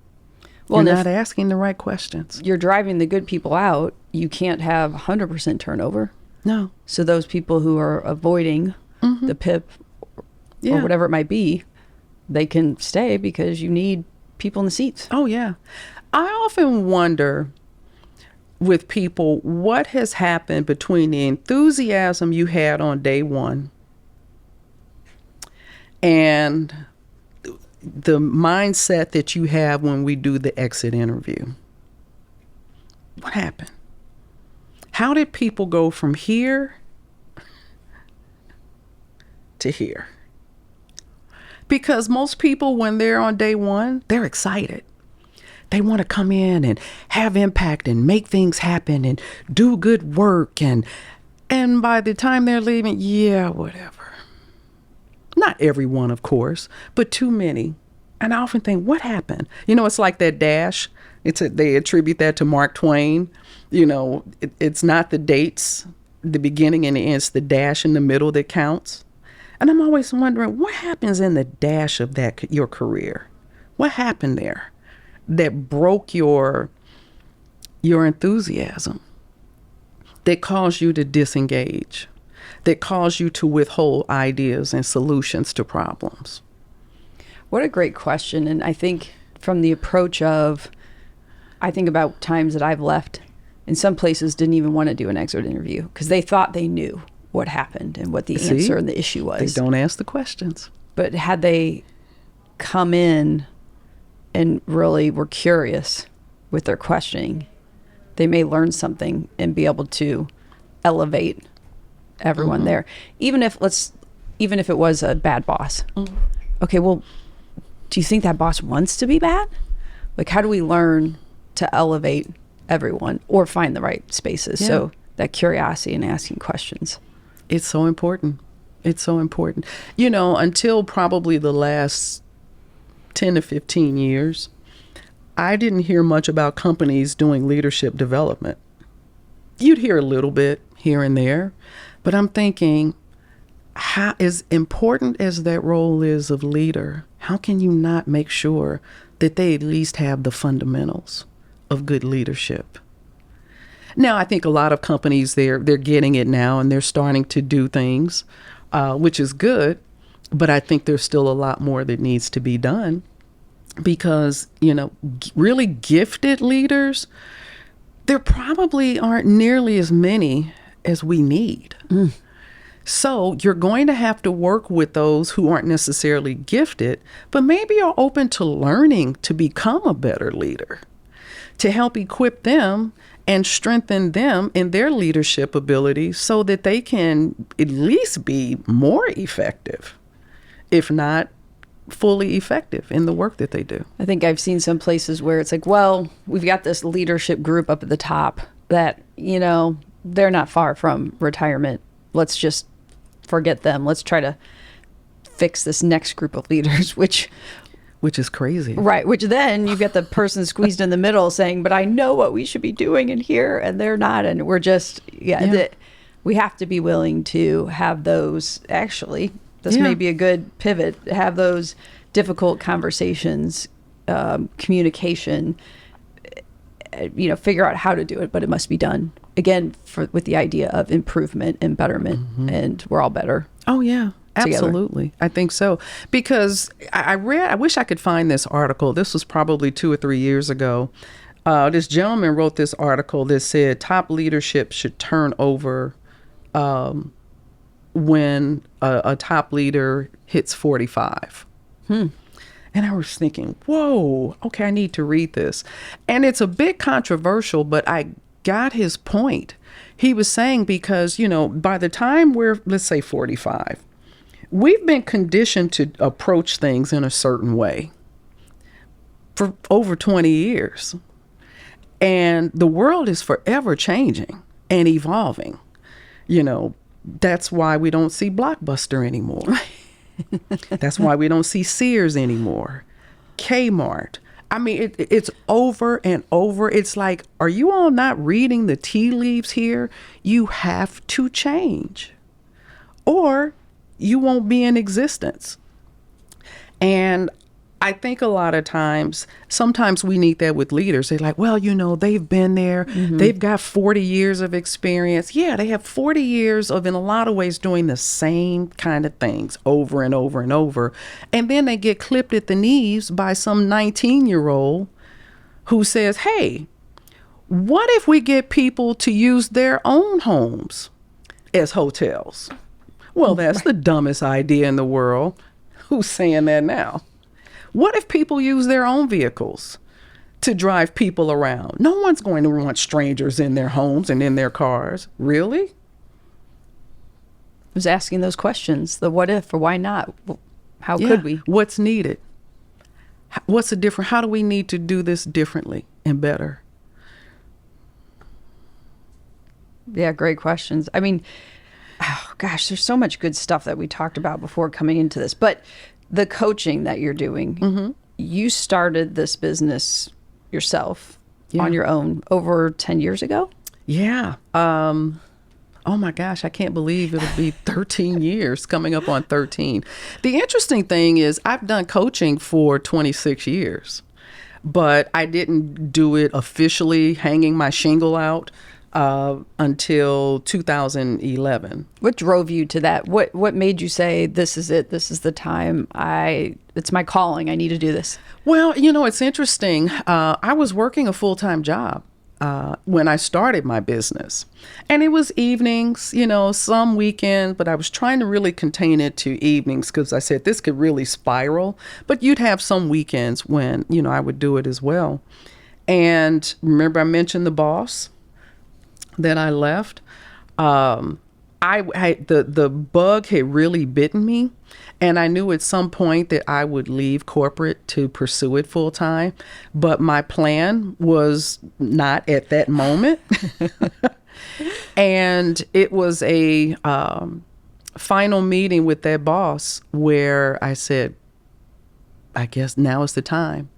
[SPEAKER 3] Well, you're not asking the right questions.
[SPEAKER 2] You're driving the good people out. You can't have 100% turnover.
[SPEAKER 3] No.
[SPEAKER 2] So those people who are avoiding the PIP or whatever it might be, they can stay because you need people in the seats.
[SPEAKER 3] Oh, yeah. I often wonder with people, what has happened between the enthusiasm you had on day one and the mindset that you have when we do the exit interview? What happened? How did people go from here to here? Because most people, when they're on day one, they're excited. They want to come in and have impact and make things happen and do good work. And by the time they're leaving, yeah, whatever. Not everyone, of course, but too many. And I often think, what happened? You know, it's like that dash. They attribute that to Mark Twain. You know, it's not the dates, the beginning and the end. It's the dash in the middle that counts. And I'm always wondering, what happens in the dash of your career? What happened there that broke your enthusiasm, that caused you to disengage, that caused you to withhold ideas and solutions to problems?
[SPEAKER 2] What a great question. And I think from the approach of, I think about times that I've left and some places didn't even want to do an exit interview because they thought they knew what happened and what the answer and the issue was.
[SPEAKER 3] They don't ask the questions.
[SPEAKER 2] But had they come in and really were curious with their questioning, they may learn something and be able to elevate everyone there. Even if it was a bad boss. Okay, well, do you think that boss wants to be bad? Like, how do we learn to elevate everyone or find the right spaces? So that curiosity and asking questions.
[SPEAKER 3] It's so important. It's so important. You know, until probably the last 10 to 15 years, I didn't hear much about companies doing leadership development. You'd hear a little bit here and there, but I'm thinking, how as important as that role is of leader, how can you not make sure that they at least have the fundamentals of good leadership? Now, I think a lot of companies, they're getting it now and they're starting to do things, which is good. But I think there's still a lot more that needs to be done because, you know, really gifted leaders, there probably aren't nearly as many as we need. So you're going to have to work with those who aren't necessarily gifted, but maybe are open to learning to become a better leader, to help equip them and strengthen them in their leadership abilities so that they can at least be more effective, if not fully effective in the work that they do.
[SPEAKER 2] I think I've seen some places where it's like, well, we've got this leadership group up at the top that, you know, they're not far from retirement. Let's just forget them. Let's try to fix this next group of leaders, which is crazy. Right. Which then you get the person squeezed in the middle saying, but I know what we should be doing in here, and they're not. And we're just, we have to be willing to have those, actually, this may be a good pivot, have those difficult conversations, communication, figure out how to do it, but it must be done again with the idea of improvement and betterment, and we're all better.
[SPEAKER 3] Oh yeah, absolutely.
[SPEAKER 2] Together.
[SPEAKER 3] I think so, because I wish I could find this article. This was probably 2 or 3 years ago. This gentleman wrote this article that said top leadership should turn over when a top leader hits 45. And I was thinking, whoa, okay, I need to read this. And it's a bit controversial, but I got his point. He was saying because, by the time we're, let's say 45, we've been conditioned to approach things in a certain way for over 20 years. And the world is forever changing and evolving. That's why we don't see Blockbuster anymore. That's why we don't see Sears anymore. Kmart. I mean, it's over and over. It's like, are you all not reading the tea leaves here? You have to change, or you won't be in existence. And I think a lot of times, sometimes we need that with leaders. They're like, well, they've been there. They've got 40 years of experience. Yeah, they have 40 years of, in a lot of ways, doing the same kind of things over and over and over. And then they get clipped at the knees by some 19-year-old who says, hey, what if we get people to use their own homes as hotels? Well, that's the dumbest idea in the world. Who's saying that now? What if people use their own vehicles to drive people around? No one's going to want strangers in their homes and in their cars. Really?
[SPEAKER 2] I was asking those questions. The what if or why not? How could we?
[SPEAKER 3] What's needed? What's the different? How do we need to do this differently and better?
[SPEAKER 2] Yeah, great questions. I mean, oh gosh, there's so much good stuff that we talked about before coming into this. But the coaching that you're doing, you started this business yourself on your own over 10 years ago?
[SPEAKER 3] Yeah. Oh my gosh, I can't believe it'll be 13 years, coming up on 13. The interesting thing is I've done coaching for 26 years, but I didn't do it officially, hanging my shingle out, until 2011.
[SPEAKER 2] What drove you to that? What made you say, this is it, this is the time, it's my calling, I need to do this?
[SPEAKER 3] Well, it's interesting. I was working a full-time job when I started my business, and it was evenings, some weekends, but I was trying to really contain it to evenings because I said this could really spiral, but you'd have some weekends when, I would do it as well. And remember I mentioned the boss that I left. The bug had really bitten me, and I knew at some point that I would leave corporate to pursue it full time, but my plan was not at that moment. And it was a final meeting with that boss where I said, I guess now is the time.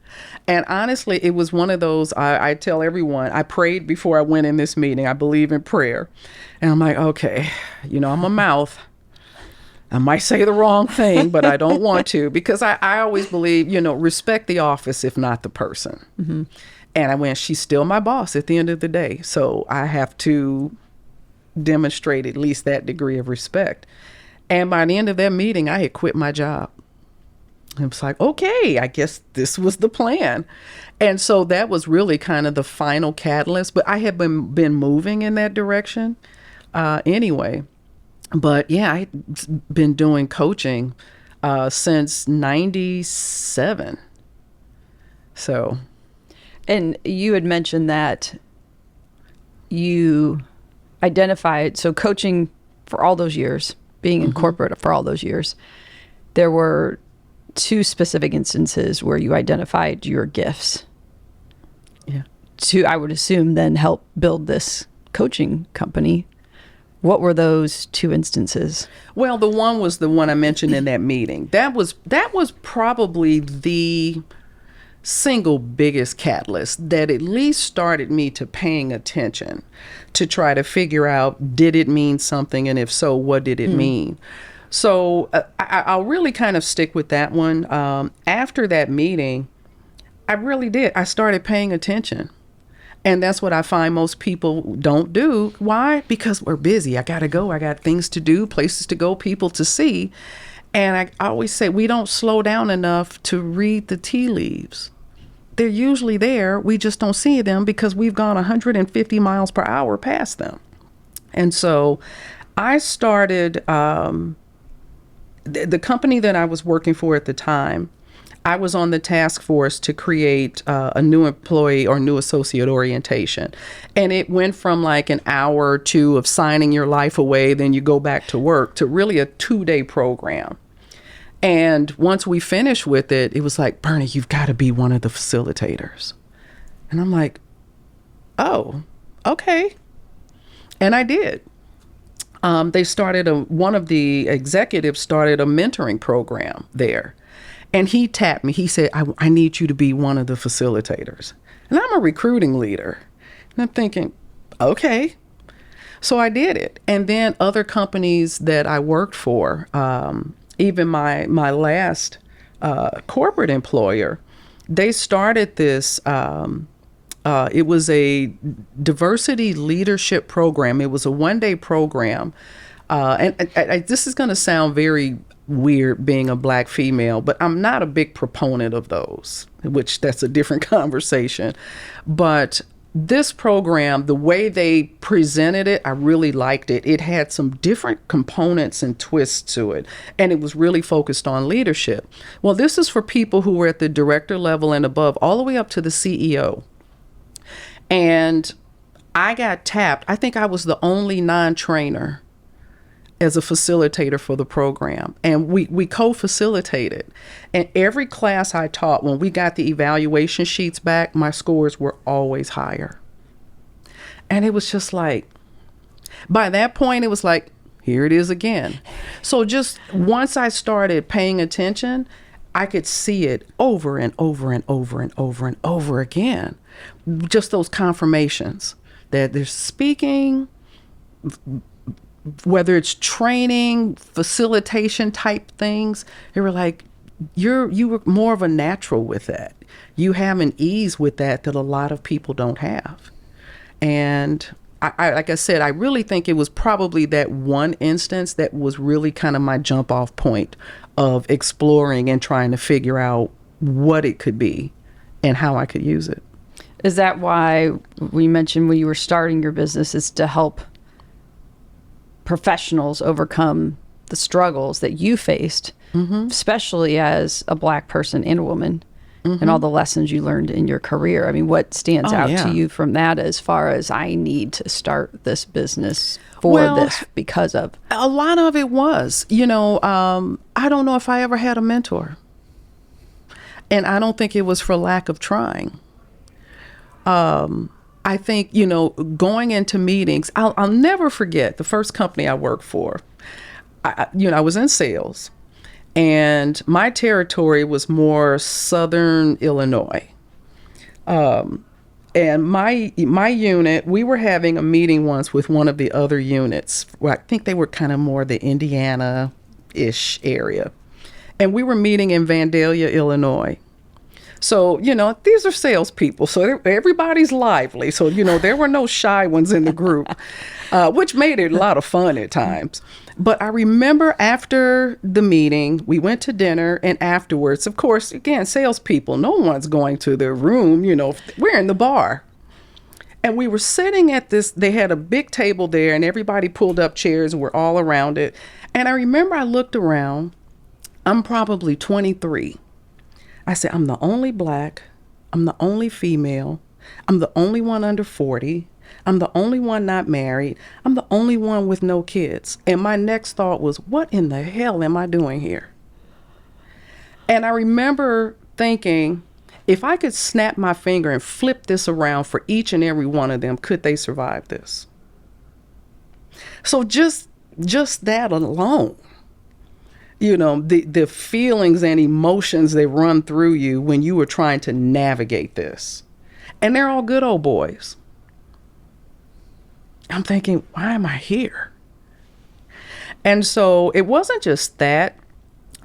[SPEAKER 3] And honestly, it was one of those, I tell everyone, I prayed before I went in this meeting. I believe in prayer. And I'm like, okay, I'm a mouth. I might say the wrong thing, but I don't want to, because I always believe, respect the office, if not the person. And I went, she's still my boss at the end of the day. So I have to demonstrate at least that degree of respect. And by the end of that meeting, I had quit my job. It was like, okay, I guess this was the plan. And so that was really kind of the final catalyst. But I had been moving in that direction anyway. But yeah, I've been doing coaching since 97. So.
[SPEAKER 2] And you had mentioned that you identified, so coaching for all those years, being in corporate for all those years, there were 2 specific instances where you identified your gifts.
[SPEAKER 3] Yeah.
[SPEAKER 2] To, I would assume, then help build this coaching company. What were those 2 instances?
[SPEAKER 3] Well, the one was the one I mentioned in that meeting. That was probably the single biggest catalyst that at least started me to paying attention to try to figure out, did it mean something? And if so, what did it mean? So I'll really kind of stick with that one. After that meeting, I really did. I started paying attention. And that's what I find most people don't do. Why? Because we're busy. I got to go. I got things to do, places to go, people to see. And I always say we don't slow down enough to read the tea leaves. They're usually there. We just don't see them because we've gone 150 miles per hour past them. And so I started the company that I was working for at the time. I was on the task force to create a new employee or new associate orientation. And it went from like an hour or two of signing your life away, then you go back to work, to really a 2-day program. And once we finished with it, it was like, Bernie, you've got to be one of the facilitators. And I'm like, oh, okay. And I did. They started one of the executives started a mentoring program there. And he tapped me. He said, I need you to be one of the facilitators. And I'm a recruiting leader. And I'm thinking, okay. So I did it. And then other companies that I worked for, even my last corporate employer, they started this, it was a diversity leadership program. It was a 1-day program. And this is going to sound very weird being a Black female, but I'm not a big proponent of those, which that's a different conversation. But this program, the way they presented it, I really liked it. It had some different components and twists to it, and it was really focused on leadership. Well, this is for people who were at the director level and above, all the way up to the CEO. And I got tapped. I think I was the only non-trainer as a facilitator for the program. And we co-facilitated. And every class I taught, when we got the evaluation sheets back, my scores were always higher. And it was just like, by that point, it was like, here it is again. So just once I started paying attention, I could see it over and over and over and over and over again. Just those confirmations that they're speaking, whether it's training, facilitation type things, they were like, you were more of a natural with that. You have an ease with that a lot of people don't have. And I like I said, I really think it was probably that one instance that was really kind of my jump off point of exploring and trying to figure out what it could be and how I could use it.
[SPEAKER 2] Is that why we mentioned when you were starting your business is to help professionals overcome the struggles that you faced, especially as a Black person and a woman, and all the lessons you learned in your career? I mean, what stands out to you from that as far as I need to start this business for this because of?
[SPEAKER 3] A lot of it was, I don't know if I ever had a mentor. And I don't think it was for lack of trying. I think, going into meetings, I'll never forget the first company I worked for. I was in sales, and my territory was more Southern Illinois. And my unit, we were having a meeting once with one of the other units. Where I think they were kind of more the Indiana-ish area. And we were meeting in Vandalia, Illinois. So, these are salespeople, so everybody's lively. So, there were no shy ones in the group, which made it a lot of fun at times. But I remember after the meeting, we went to dinner, and afterwards, of course, again, salespeople, no one's going to their room, we're in the bar. And we were sitting at this, they had a big table there, and everybody pulled up chairs, and we're all around it. And I remember I looked around, I'm probably 23. I said, I'm the only Black, I'm the only female, I'm the only one under 40, I'm the only one not married, I'm the only one with no kids. And my next thought was, what in the hell am I doing here? And I remember thinking, if I could snap my finger and flip this around for each and every one of them, could they survive this? So just that alone, the feelings and emotions that run through you when you were trying to navigate this. And they're all good old boys. I'm thinking, why am I here? And so it wasn't just that,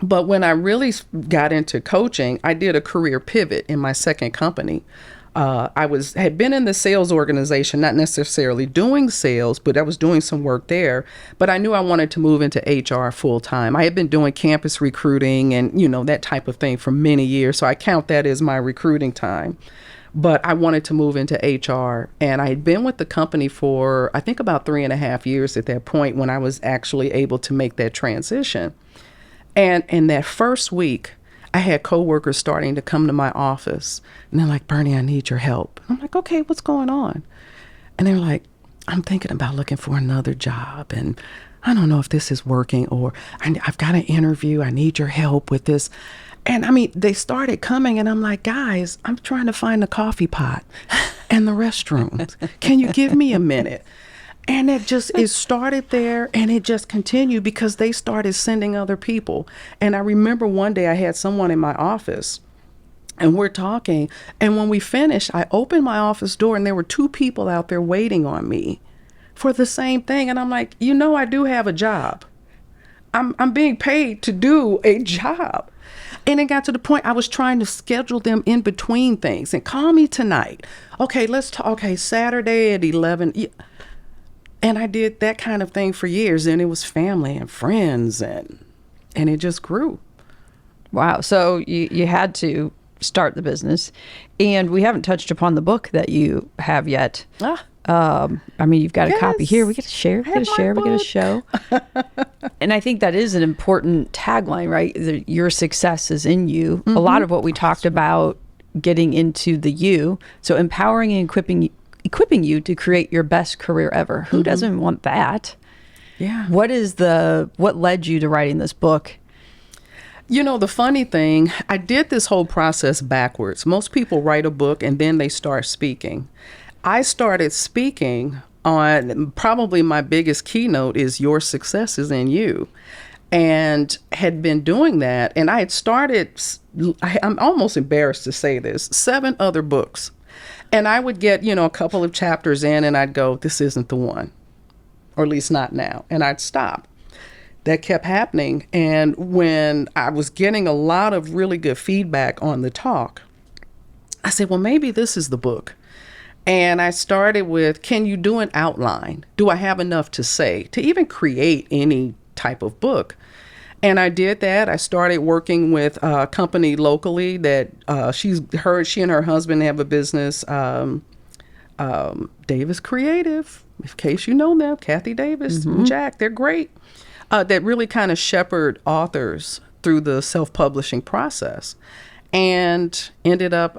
[SPEAKER 3] but when I really got into coaching, I did a career pivot in my second company. I had been in the sales organization, not necessarily doing sales, but I was doing some work there. But I knew I wanted to move into HR full time. I had been doing campus recruiting and, that type of thing for many years. So I count that as my recruiting time. But I wanted to move into HR. And I had been with the company for, I think, about 3.5 years at that point when I was actually able to make that transition. And in that first week, I had coworkers starting to come to my office, and they're like, Bernie, I need your help. I'm like, okay, what's going on? And they're like, I'm thinking about looking for another job, and I don't know if this is working, or I've got an interview. I need your help with this. And I mean, they started coming, and I'm like, guys, I'm trying to find the coffee pot and the restrooms. Can you give me a minute? And it started there, and it just continued because they started sending other people. And I remember one day I had someone in my office, and we're talking. And when we finished, I opened my office door, and there were 2 people out there waiting on me for the same thing. And I'm like, I do have a job. I'm being paid to do a job. And it got to the point I was trying to schedule them in between things and call me tonight. Okay, let's talk. Okay, Saturday at 11. And I did that kind of thing for years, and it was family and friends, and it just grew.
[SPEAKER 2] Wow. So you had to start the business, and we haven't touched upon the book that you have yet. I mean, you've got a copy here. We get to share. We get to share. We get to show. And I think that is an important tagline, right? Your success is in you. Mm-hmm. A lot of what we talked about getting into the you. So empowering and equipping you to create your best career ever. Who doesn't want that?
[SPEAKER 3] Yeah.
[SPEAKER 2] What led you to writing this book?
[SPEAKER 3] The funny thing, I did this whole process backwards. Most people write a book and then they start speaking. I started speaking on, probably my biggest keynote is Your Success is in You, and had been doing that. And I had started, I'm almost embarrassed to say this, 7 other books. And I would get, a couple of chapters in, and I'd go, this isn't the one, or at least not now. And I'd stop. That kept happening. And when I was getting a lot of really good feedback on the talk, I said, well, maybe this is the book. And I started with, can you do an outline? Do I have enough to say to even create any type of book? And I did that. I started working with a company locally that she and her husband have a business, Davis Creative, in case you know them, Kathy Davis and Jack, they're great. That really kind of shepherd authors through the self-publishing process, and ended up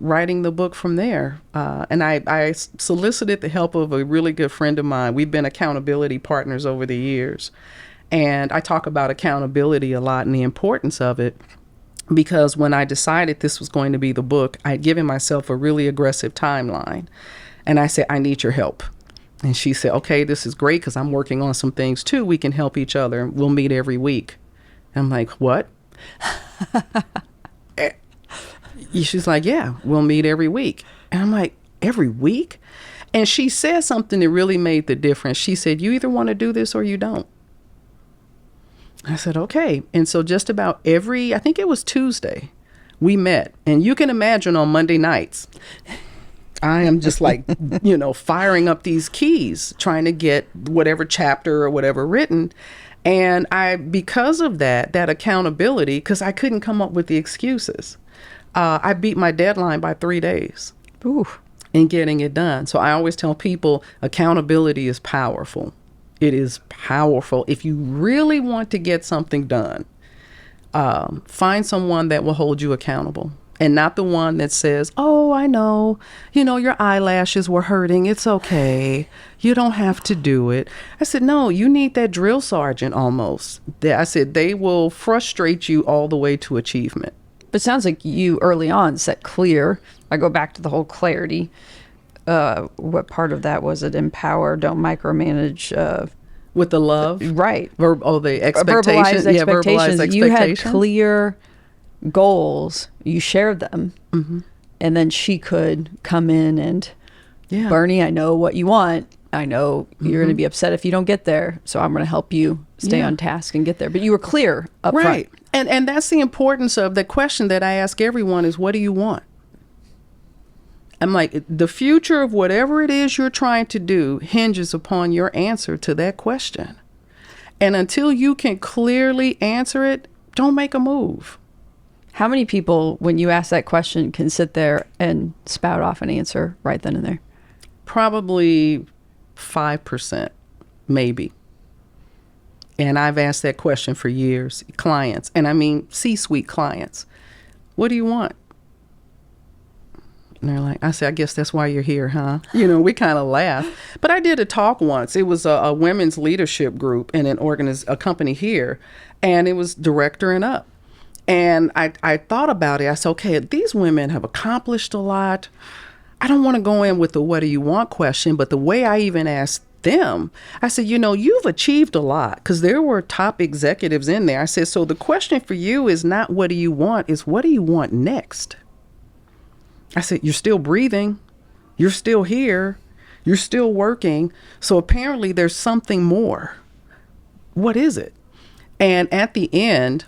[SPEAKER 3] writing the book from there. And I solicited the help of a really good friend of mine. We've been accountability partners over the years. And I talk about accountability a lot and the importance of it, because when I decided this was going to be the book, I'd given myself a really aggressive timeline. And I said, I need your help. And she said, okay, this is great because I'm working on some things too. We can help each other. We'll meet every week. I'm like, what? She's like, yeah, we'll meet every week. And I'm like, every week? And she said something that really made the difference. She said, you either want to do this or you don't. I said, okay. And so just about I think it was Tuesday, we met. And you can imagine on Monday nights, I am just like, firing up these keys, trying to get whatever chapter or whatever written. And because of that accountability, because I couldn't come up with the excuses, I beat my deadline by 3 days.
[SPEAKER 2] Ooh.
[SPEAKER 3] In getting it done. So I always tell people accountability is powerful. It is powerful. If you really want to get something done, find someone that will hold you accountable, and not the one that says, oh, I know, your eyelashes were hurting. It's okay. You don't have to do it. I said, no, you need that drill sergeant almost. I said, they will frustrate you all the way to achievement.
[SPEAKER 2] But it sounds like you early on set clear. I go back to the whole clarity. What part of that was it? Empower, don't micromanage,
[SPEAKER 3] With the love?
[SPEAKER 2] Right.
[SPEAKER 3] The expectations.
[SPEAKER 2] Verbalized expectations.
[SPEAKER 3] Yeah, verbalized expectations.
[SPEAKER 2] You had clear goals. You shared them. And then she could come in and, Bernie, I know what you want. I know you're going to be upset if you don't get there. So I'm going to help you stay on task and get there. But you were clear up front.
[SPEAKER 3] And that's the importance of the question that I ask everyone is, what do you want? I'm like, the future of whatever it is you're trying to do hinges upon your answer to that question. And until you can clearly answer it, don't make a move.
[SPEAKER 2] How many people, when you ask that question, can sit there and spout off an answer right then and there?
[SPEAKER 3] Probably 5%, maybe. And I've asked that question for years, clients, and I mean C-suite clients. What do you want? And they're like, I say, I guess that's why you're here, huh? You know, we kind of laugh. But I did a talk once. It was a women's leadership group in a company here, and it was director and up. And I thought about it. I said, okay, these women have accomplished a lot. I don't want to go in with the what do you want question, but the way I even asked them, I said, you know, you've achieved a lot, because there were top executives in there. I said, so the question for you is not what do you want, is what do you want next? I said, you're still breathing, you're still here, you're still working. So apparently there's something more. What is it? And at the end,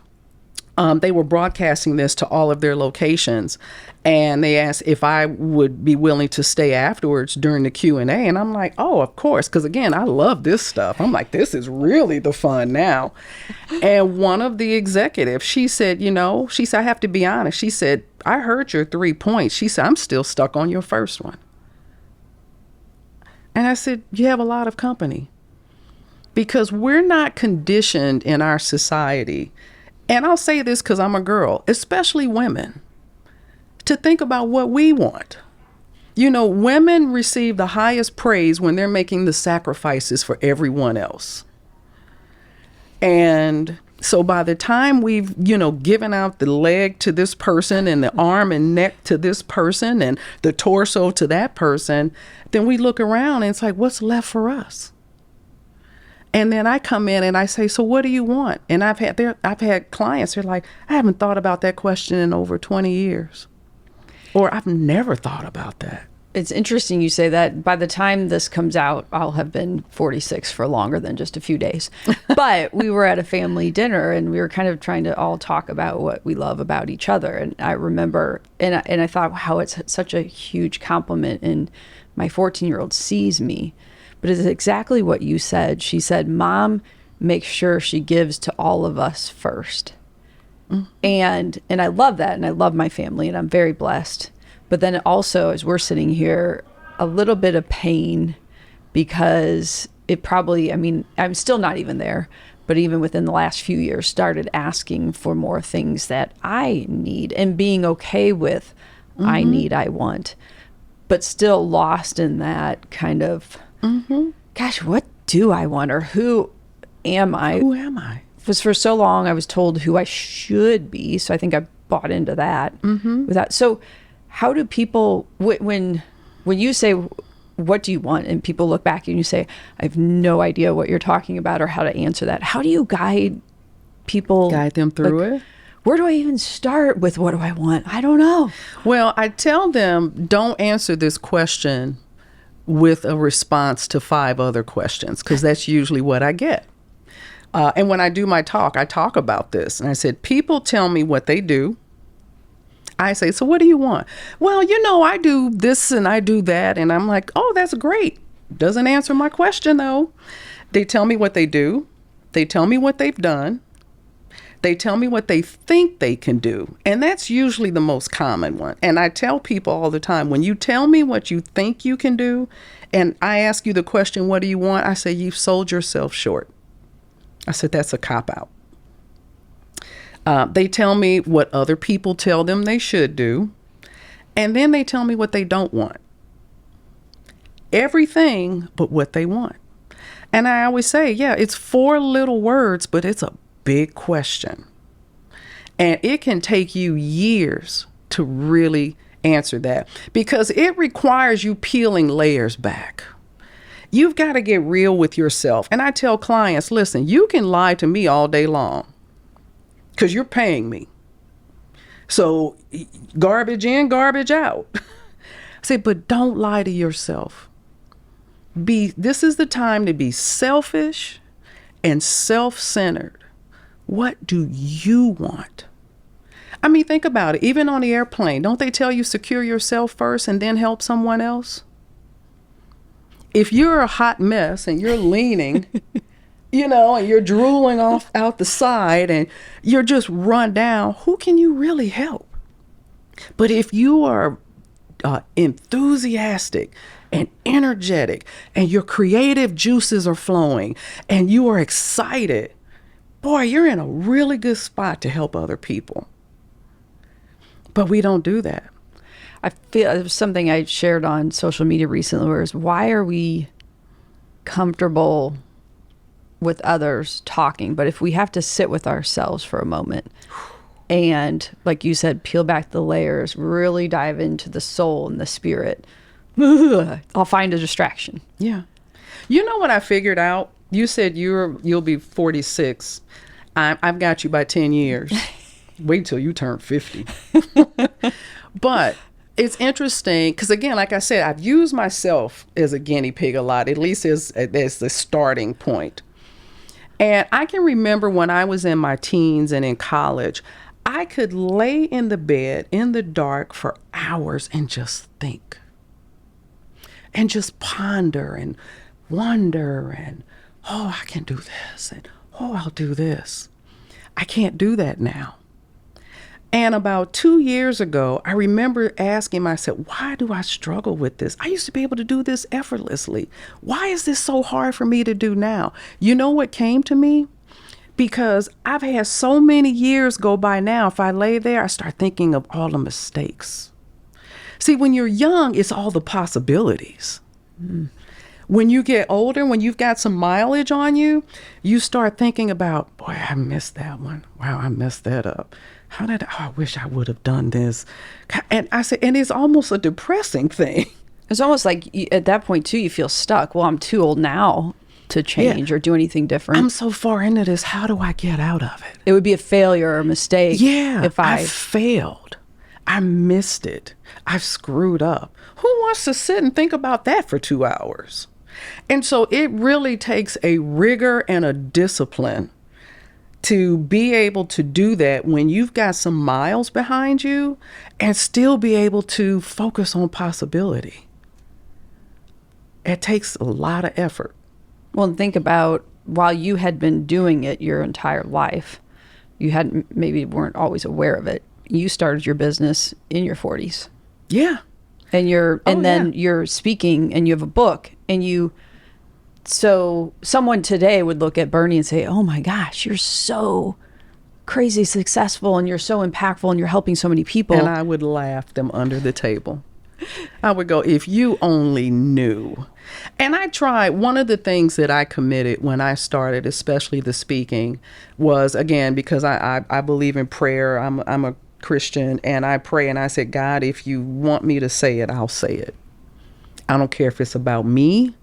[SPEAKER 3] they were broadcasting this to all of their locations, and they asked if I would be willing to stay afterwards during the Q&A. And I'm like, oh, of course. Because again, I love this stuff. I'm like, this is really the fun now. And one of the executives, she said, I have to be honest. She said, I heard your 3 points. She said, I'm still stuck on your first one. And I said, you have a lot of company, because we're not conditioned in our society. And I'll say this because I'm a girl, especially women, to think about what we want. Women receive the highest praise when they're making the sacrifices for everyone else. And so by the time we've, given out the leg to this person and the arm and neck to this person and the torso to that person, then we look around and it's like, what's left for us? And then I come in and I say, so what do you want? And I've had clients who are like, I haven't thought about that question in over 20 years. Or I've never thought about that.
[SPEAKER 2] It's interesting you say that. By the time this comes out, I'll have been 46 for longer than just a few days. But we were at a family dinner and we were kind of trying to all talk about what we love about each other. And I remember, and I thought, wow, it's such a huge compliment. And my 14-year-old sees me. But it's exactly what you said. She said, Mom makes sure she gives to all of us first. Mm-hmm. And I love that. And I love my family and I'm very blessed. But then also, as we're sitting here, a little bit of pain, because it probably, I'm still not even there, but even within the last few years, started asking for more things that I need and being okay with, mm-hmm. I need, I want, but still lost in that kind of, mm-hmm. gosh, what do I want, or who am I?
[SPEAKER 3] Who am I?
[SPEAKER 2] Because for so long, I was told who I should be. So I think I bought into that. Mm-hmm. With that. So how do people, when you say, what do you want? And people look back and you say, I have no idea what you're talking about or how to answer that. How do you guide people?
[SPEAKER 3] Guide them through it?
[SPEAKER 2] Where do I even start with what do I want? I don't know.
[SPEAKER 3] Well, I tell them, don't answer this question with a response to 5 other questions, because that's usually what I get. And when I do my talk, I talk about this. And I said, people tell me what they do. I say, so what do you want? Well, I do this and I do that. And I'm like, oh, that's great. Doesn't answer my question, though. They tell me what they do. They tell me what they've done. They tell me what they think they can do. And that's usually the most common one. And I tell people all the time, when you tell me what you think you can do, and I ask you the question, what do you want? I say, you've sold yourself short. I said, that's a cop-out. They tell me what other people tell them they should do. And then they tell me what they don't want. Everything but what they want. And I always say, yeah, it's 4 little words, but it's a big question. And it can take you years to really answer that, because it requires you peeling layers back. You've got to get real with yourself. And I tell clients, listen, you can lie to me all day long because you're paying me. So garbage in, garbage out. I say, but don't lie to yourself. This is the time to be selfish and self-centered. What do you want? I mean, think about it. Even on the airplane, don't they tell you secure yourself first and then help someone else? If you're a hot mess and you're leaning, and you're drooling out the side and you're just run down, who can you really help? But if you are enthusiastic and energetic and your creative juices are flowing and you are excited, boy, you're in a really good spot to help other people. But we don't do that.
[SPEAKER 2] I feel it was something I shared on social media recently, where it's, why are we comfortable with others talking, but if we have to sit with ourselves for a moment and, like you said, peel back the layers, really dive into the soul and the spirit, I'll find a distraction.
[SPEAKER 3] Yeah. You know what I figured out? You said you'll be 46. I've got you by 10 years. Wait till you turn 50. But it's interesting because, again, like I said, I've used myself as a guinea pig a lot, at least as the starting point. And I can remember when I was in my teens and in college, I could lay in the bed in the dark for hours and just think and just ponder and wonder and, oh, I can do this, and oh, I'll do this. I can't do that now. And about 2 years ago, I remember asking myself, why do I struggle with this? I used to be able to do this effortlessly. Why is this so hard for me to do now? You know what came to me? Because I've had so many years go by now. If I lay there, I start thinking of all the mistakes. See, when you're young, it's all the possibilities. When you get older, when you've got some mileage on you, you start thinking about, boy, I missed that one. Wow, I messed that up. I wish I would have done this. And I said, and it's almost a depressing thing.
[SPEAKER 2] It's almost like at that point too, you feel stuck. Well, I'm too old now to change or do anything different.
[SPEAKER 3] I'm so far into this. How do I get out of it?
[SPEAKER 2] It would be a failure or a mistake.
[SPEAKER 3] Yeah,
[SPEAKER 2] if I
[SPEAKER 3] failed. I missed it. I've screwed up. Who wants to sit and think about that for 2 hours? And so it really takes a rigor and a discipline to be able to do that when you've got some miles behind you and still be able to focus on possibility. It takes a lot of effort.
[SPEAKER 2] Well, think about while you had been doing it your entire life, you maybe weren't always aware of it. You started your business in your 40s.
[SPEAKER 3] Yeah.
[SPEAKER 2] And you're speaking and you have a book so someone today would look at Bernie and say, oh my gosh, you're so crazy successful and you're so impactful and you're helping so many people.
[SPEAKER 3] And I would laugh them under the table. I would go, if you only knew. And I tried, one of the things that I committed when I started, especially the speaking, was, again, because I believe in prayer. I'm a Christian, and I pray and I said, God, if you want me to say it, I'll say it. I don't care if it's about me.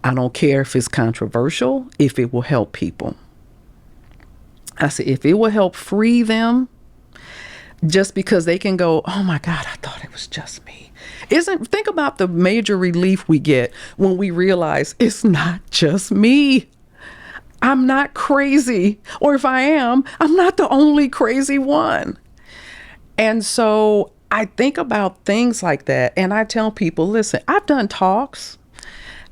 [SPEAKER 3] I don't care if it's controversial, if it will help people. I said, if it will help free them, just because they can go, oh my God, I thought it was just me. Think about the major relief we get when we realize it's not just me. I'm not crazy. Or if I am, I'm not the only crazy one. And so I think about things like that. And I tell people, listen, I've done talks.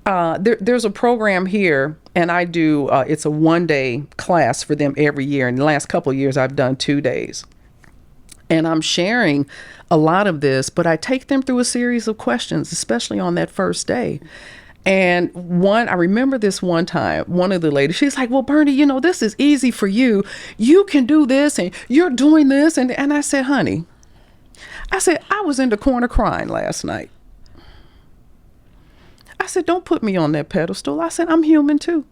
[SPEAKER 3] There's a program here, and I do, it's a 1-day class for them every year. In the last couple of years, I've done 2 days. And I'm sharing a lot of this, but I take them through a series of questions, especially on that first day. And I remember this one time, one of the ladies, she's like, well, Bernie, this is easy for you. You can do this, and you're doing this. And I said, honey, I was in the corner crying last night. I said, don't put me on that pedestal. I said, I'm human too.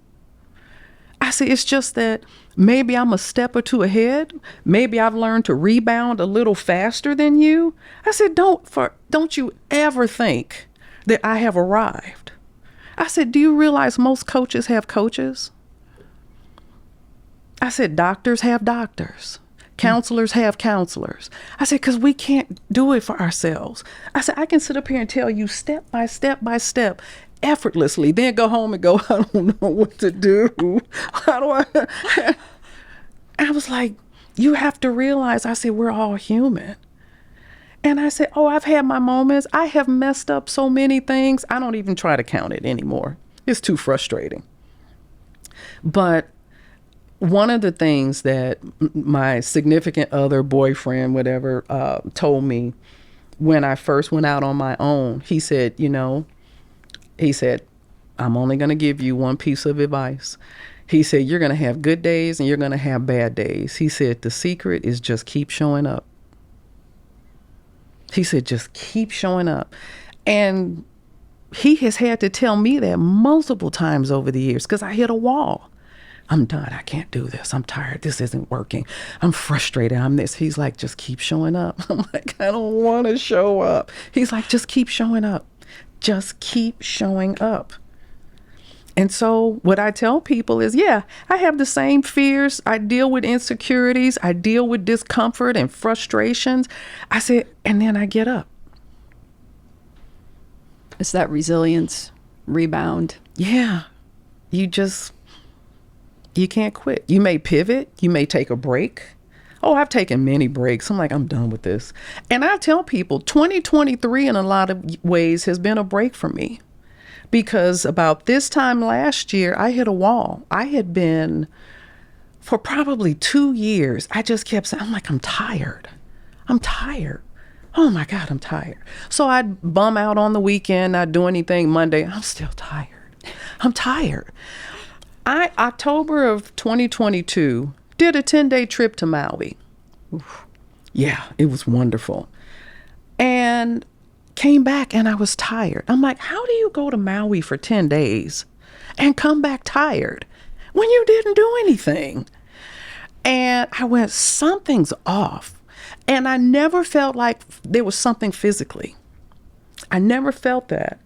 [SPEAKER 3] I said, it's just that maybe I'm a step or two ahead. Maybe I've learned to rebound a little faster than you. I said, don't you ever think that I have arrived. I said, do you realize most coaches have coaches? I said, doctors have doctors. Counselors have counselors. I said, because we can't do it for ourselves. I said, I can sit up here and tell you step by step by step, effortlessly, then go home and go, I don't know what to do. How do I? I was like, you have to realize, I said, we're all human. And I said, oh, I've had my moments. I have messed up so many things. I don't even try to count it anymore. It's too frustrating. But one of the things that my significant other, boyfriend, whatever, told me when I first went out on my own, he said, I'm only going to give you one piece of advice. He said, you're going to have good days and you're going to have bad days. He said, the secret is just keep showing up. He said, just keep showing up. And he has had to tell me that multiple times over the years because I hit a wall. I'm done. I can't do this. I'm tired. This isn't working. I'm frustrated. I'm this. He's like, just keep showing up. I'm like, I don't want to show up. He's like, just keep showing up. Just keep showing up. And so what I tell people is, yeah, I have the same fears. I deal with insecurities. I deal with discomfort and frustrations. I said, and then I get up.
[SPEAKER 2] It's that resilience, rebound.
[SPEAKER 3] Yeah. You can't quit. You may pivot. You may take a break. Oh, I've taken many breaks. I'm like, I'm done with this. And I tell people 2023 in a lot of ways has been a break for me because about this time last year, I hit a wall. I had been for probably 2 years. I just kept saying, I'm like, I'm tired. I'm tired. Oh my God, I'm tired. So I'd bum out on the weekend, not do anything Monday. I'm still tired. I'm tired. October of 2022, did a 10-day trip to Maui. Oof. Yeah, it was wonderful. And came back and I was tired. I'm like, how do you go to Maui for 10 days and come back tired when you didn't do anything? And I went, something's off. And I never felt like there was something physically. I never felt that.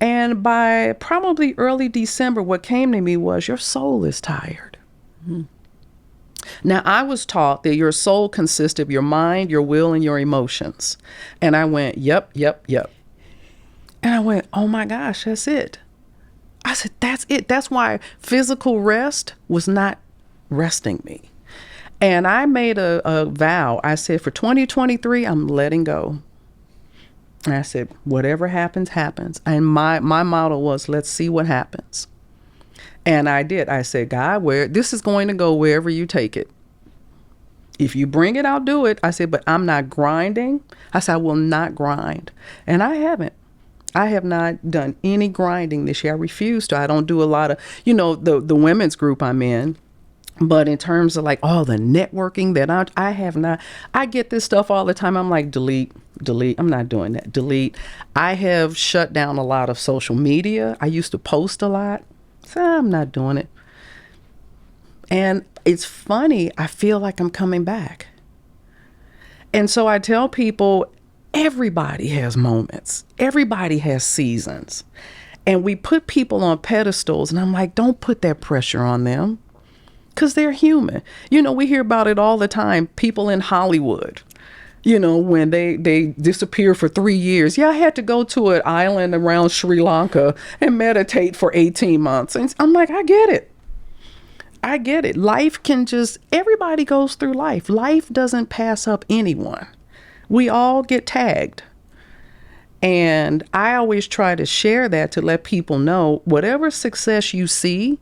[SPEAKER 3] And by probably early December, what came to me was your soul is tired. Mm-hmm. Now, I was taught that your soul consists of your mind, your will, and your emotions. And I went, yep. And I went, oh my gosh, that's it. I said, that's it. That's why physical rest was not resting me. And I made a vow. I said, for 2023, I'm letting go. And I said, whatever happens, happens. And my motto was, let's see what happens. And I did. I said, God, this is going to go wherever you take it. If you bring it, I'll do it. I said, but I'm not grinding. I said, I will not grind. And I haven't. I have not done any grinding this year. I refuse to. I don't do a lot of, the women's group I'm in. But in terms of like all the networking that I have not, I get this stuff all the time. I'm like, delete. I'm not doing that. Delete. I have shut down a lot of social media. I used to post a lot. So I'm not doing it. And it's funny. I feel like I'm coming back. And so I tell people, everybody has moments. Everybody has seasons. And we put people on pedestals. And I'm like, don't put that pressure on them. Because they're human. We hear about it all the time. People in Hollywood, when they disappear for 3 years. Yeah, I had to go to an island around Sri Lanka and meditate for 18 months. And I'm like, I get it. Life everybody goes through life. Life doesn't pass up anyone. We all get tagged. And I always try to share that to let people know whatever success you see,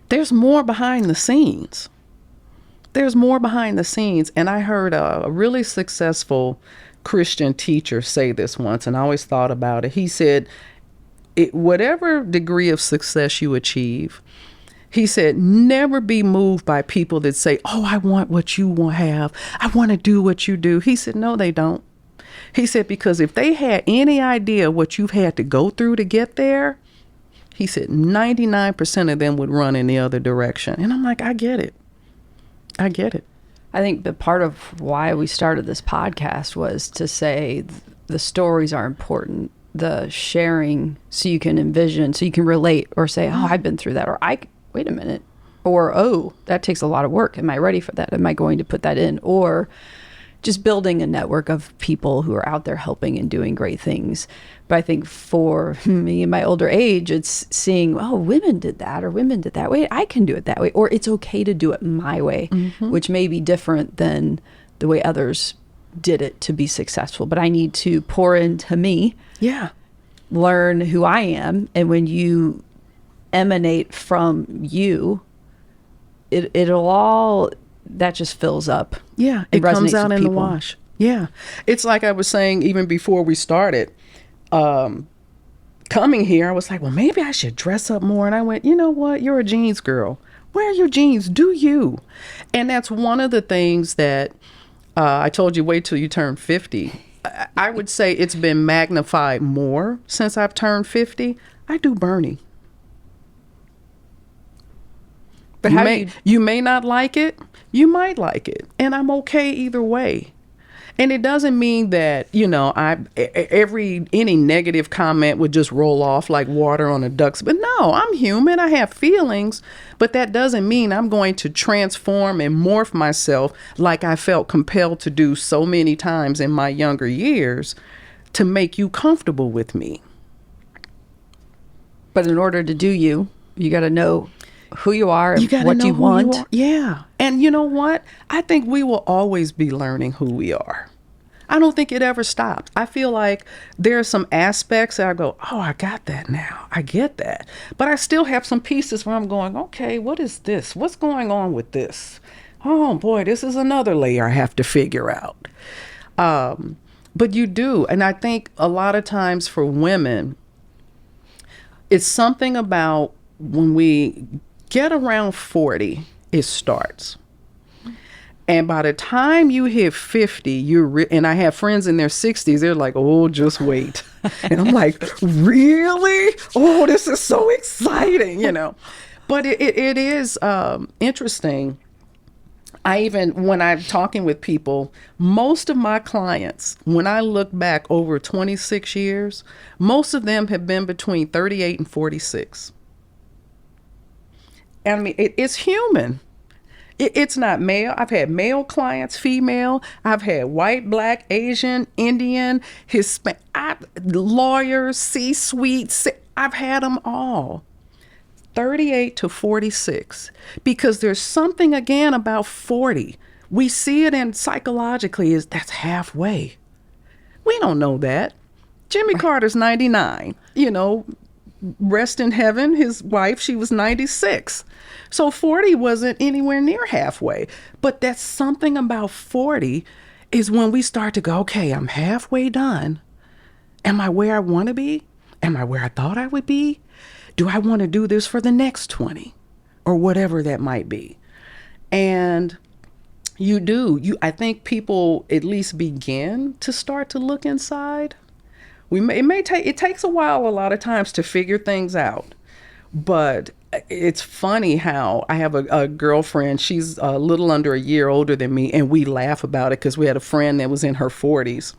[SPEAKER 3] there's more behind the scenes. And I heard a really successful Christian teacher say this once, and I always thought about it. He said, whatever degree of success you achieve, he said, never be moved by people that say, oh, I want what you have. I want to do what you do. He said, no, they don't. He said, because if they had any idea what you've had to go through to get there, he said 99% of them would run in the other direction. And I'm like, I get it. I think
[SPEAKER 2] the part of why we started this podcast was to say the stories are important. the sharing so you can envision, so you can relate or say, oh, I've been through that, or wait a minute, or, oh, that takes a lot of work. Am I ready for that? Am I going to put that in? Or just building a network of people who are out there helping and doing great things. But I think for me in my older age, it's seeing, oh, women did that, or women did that way. I can do it that way, or it's okay to do it my way, which may be different than the way others did it to be successful. But I need to pour into me, learn who I am. And when you emanate from you, it'll all, that just fills up.
[SPEAKER 3] Yeah, it comes out in the wash. Yeah. It's like I was saying even before we started, coming here, I was like, well, maybe I should dress up more. And I went, you know what? You're a jeans girl. Wear your jeans. Do you? And that's one of the things that I told you, wait till you turn 50. I would say it's been magnified more since I've turned 50. I do Bernie. But you may not like it. You might like it. And I'm okay either way. And it doesn't mean that, you know, any negative comment would just roll off like water on a duck's. But no, I'm human. I have feelings. But that doesn't mean I'm going to transform and morph myself like I felt compelled to do so many times in my younger years to make you comfortable with me.
[SPEAKER 2] But in order to do you got to know who you are and what you want.
[SPEAKER 3] Yeah. And you know what? I think we will always be learning who we are. I don't think it ever stops. I feel like there are some aspects that I go, oh, I got that now. I get that. But I still have some pieces where I'm going, okay, what is this? What's going on with this? Oh, boy, this is another layer I have to figure out. But you do. And I think a lot of times for women, it's something about when we get around 40, it starts. And by the time you hit 50, and I have friends in their 60s, they're like, oh, just wait. And I'm like, really? Oh, this is so exciting, you know. But it is interesting. When I'm talking with people, most of my clients, when I look back over 26 years, most of them have been between 38 and 46. I mean, it's human. It's not male. I've had male clients, female. I've had white, black, Asian, Indian, Hispanic, lawyers, C-suite. I've had them all. 38 to 46. Because there's something, again, about 40. We see it in psychologically that's halfway. We don't know that. Jimmy Carter's 99, you know. Rest in heaven, his wife, she was 96. So 40 wasn't anywhere near halfway. But that's something about 40 is when we start to go, okay, I'm halfway done. Am I where I want to be? Am I where I thought I would be? Do I want to do this for the next 20 or whatever that might be? And you do. I think people at least begin to start to look inside. It takes a while a lot of times to figure things out, but it's funny how I have a girlfriend. She's a little under a year older than me, and we laugh about it because we had a friend that was in her 40s,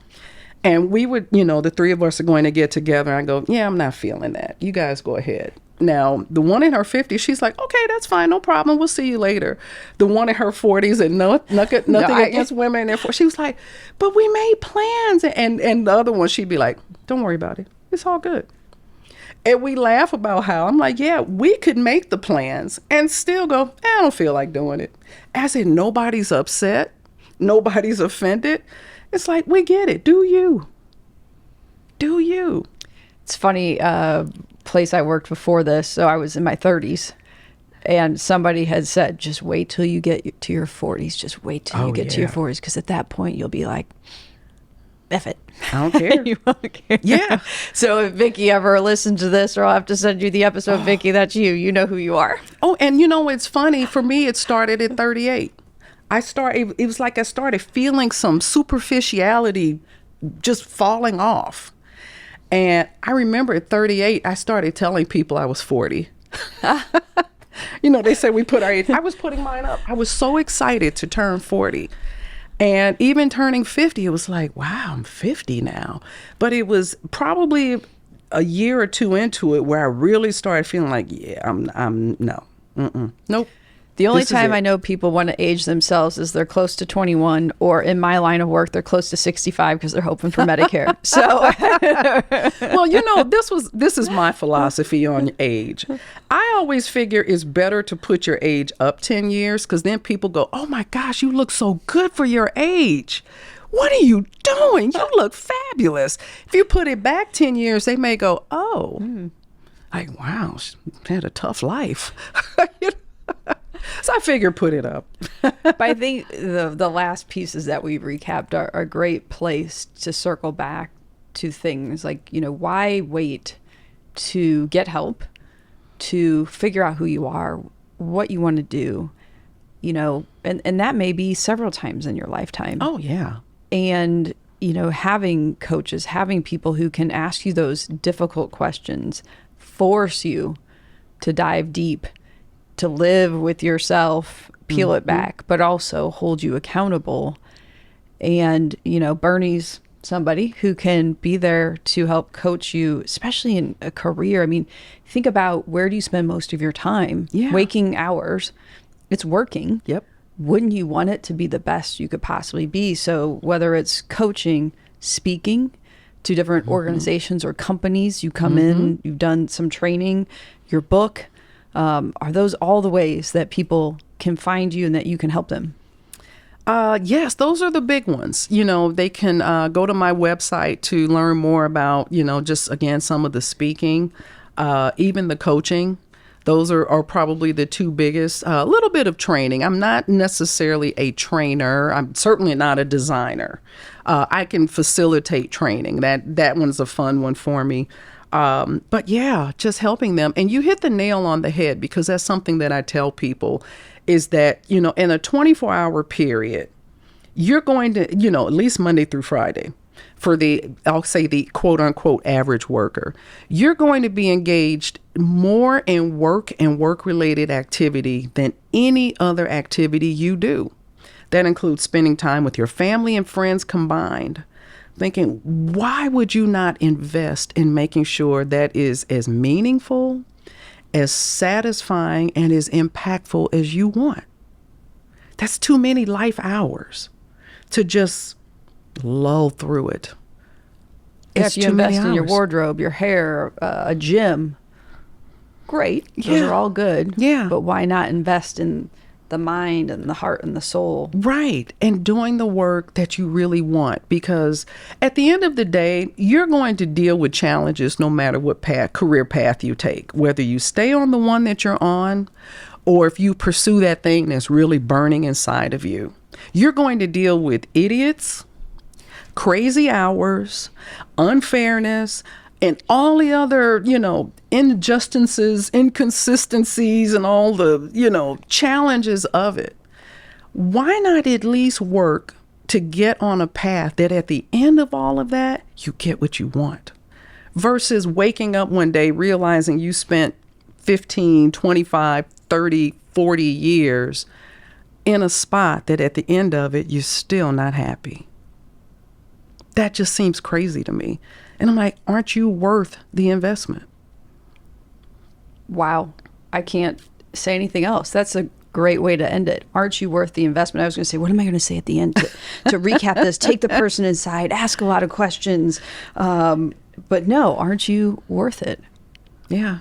[SPEAKER 3] and we would, you know, the three of us are going to get together. I go, yeah, I'm not feeling that. You guys go ahead. Now, the one in her 50s, she's like, okay, that's fine, no problem. We'll see you later. The one in her 40s, and nothing against women in their 40s, she was like, but we made plans. And the other one, she'd be like, don't worry about it. It's all good. And we laugh about how, I'm like, yeah, we could make the plans and still go, I don't feel like doing it. As in, nobody's upset. Nobody's offended. It's like, we get it. Do you? Do you?
[SPEAKER 2] It's funny, place I worked before this, so I was in my 30s, and somebody had said, just wait till you get to your 40s. Just wait till you get to your 40s, because at that point you'll be like, F it.
[SPEAKER 3] I don't care.
[SPEAKER 2] You won't care.
[SPEAKER 3] Yeah.
[SPEAKER 2] So if Vicki ever listens to this, or I'll have to send you the episode, Vicki, that's you. You know who you are.
[SPEAKER 3] Oh, and you know, it's funny. For me, it started at 38. It was like I started feeling some superficiality just falling off. And I remember at 38, I started telling people I was 40. You know, they say we put our age. I was putting mine up. I was so excited to turn 40. And even turning 50, it was like, wow, I'm 50 now. But it was probably a year or two into it where I really started feeling like, yeah, nope.
[SPEAKER 2] The only time I know people want to age themselves is they're close to 21, or in my line of work, they're close to 65 because they're hoping for Medicare. So,
[SPEAKER 3] well, this is my philosophy on age. I always figure it's better to put your age up 10 years because then people go, oh my gosh, you look so good for your age. What are you doing? You look fabulous. If you put it back 10 years, they may go, oh, like, wow, she had a tough life. So I figure put it up.
[SPEAKER 2] but I think the last pieces that we recapped are a great place to circle back to things like, why wait to get help, to figure out who you are, what you want to do, and that may be several times in your lifetime.
[SPEAKER 3] Oh, yeah.
[SPEAKER 2] And, having coaches, having people who can ask you those difficult questions, force you to dive deep, to live with yourself, peel it back, but also hold you accountable. And, Bernie's somebody who can be there to help coach you, especially in a career. I mean, think about, where do you spend most of your time?
[SPEAKER 3] Yeah.
[SPEAKER 2] Waking hours. It's working.
[SPEAKER 3] Yep.
[SPEAKER 2] Wouldn't you want it to be the best you could possibly be? So whether it's coaching, speaking to different organizations or companies, you come in, you've done some training, your book, are those all the ways that people can find you and that you can help them?
[SPEAKER 3] Yes, those are the big ones. They can go to my website to learn more about, just again, some of the speaking, even the coaching. Those are probably the two biggest. A little bit of training. I'm not necessarily a trainer. I'm certainly not a designer. I can facilitate training. That one's a fun one for me. But yeah, just helping them. And you hit the nail on the head, because that's something that I tell people is that, in a 24-hour period, you're going to, at least Monday through Friday, for I'll say the quote unquote average worker, you're going to be engaged more in work and work related activity than any other activity you do. That includes spending time with your family and friends combined. Thinking, why would you not invest in making sure that is as meaningful, as satisfying, and as impactful as you want? That's too many life hours to just lull through it.
[SPEAKER 2] If you invest in your wardrobe, your hair, a gym, great. Those are all good.
[SPEAKER 3] Yeah.
[SPEAKER 2] But why not invest in the mind and the heart and the soul?
[SPEAKER 3] Right. And doing the work that you really want, because at the end of the day, you're going to deal with challenges no matter what career path you take, whether you stay on the one that you're on, or if you pursue that thing that's really burning inside of you. You're going to deal with idiots, crazy hours, unfairness, and all the other, injustices, inconsistencies, and all the, challenges of it. Why not at least work to get on a path that at the end of all of that, you get what you want, versus waking up one day realizing you spent 15, 25, 30, 40 years in a spot that at the end of it, you're still not happy. That just seems crazy to me. And I'm like, aren't you worth the investment?
[SPEAKER 2] Wow. I can't say anything else. That's a great way to end it. Aren't you worth the investment? I was going to say, what am I going to say at the end to recap this? Take the person inside, ask a lot of questions. But no, aren't you worth it?
[SPEAKER 3] Yeah.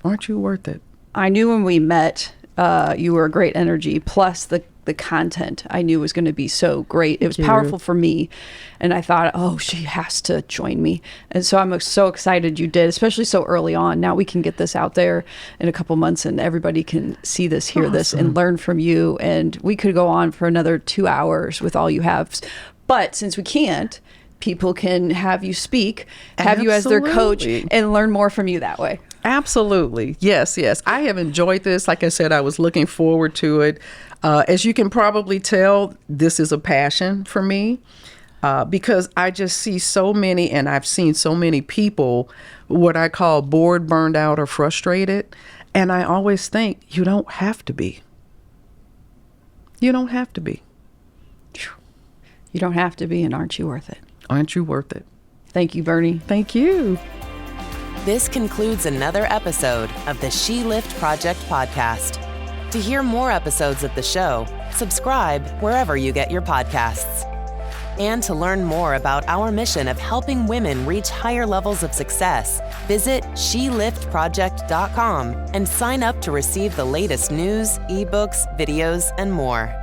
[SPEAKER 3] Aren't you worth it?
[SPEAKER 2] I knew when we met, you were a great energy, plus the content I knew was going to be so great. It was powerful for me. And I thought, oh, she has to join me. And so I'm so excited you did, especially so early on. Now we can get this out there in a couple months and everybody can see this, hear this, and learn from you. And we could go on for another 2 hours with all you have. But since we can't, people can have you speak, have you as their coach, and learn more from you that way.
[SPEAKER 3] Absolutely. Yes, yes. I have enjoyed this. Like I said, I was looking forward to it. As you can probably tell, this is a passion for me because I just see so many, and I've seen so many people, what I call bored, burned out, or frustrated. And I always think, you don't have to be. You don't have to be.
[SPEAKER 2] You don't have to be, and aren't you worth it?
[SPEAKER 3] Aren't you worth it?
[SPEAKER 2] Thank you, Bernie.
[SPEAKER 3] Thank you.
[SPEAKER 1] This concludes another episode of the She Lift Project podcast. To hear more episodes of the show, subscribe wherever you get your podcasts. And to learn more about our mission of helping women reach higher levels of success, visit sheliftproject.com and sign up to receive the latest news, ebooks, videos, and more.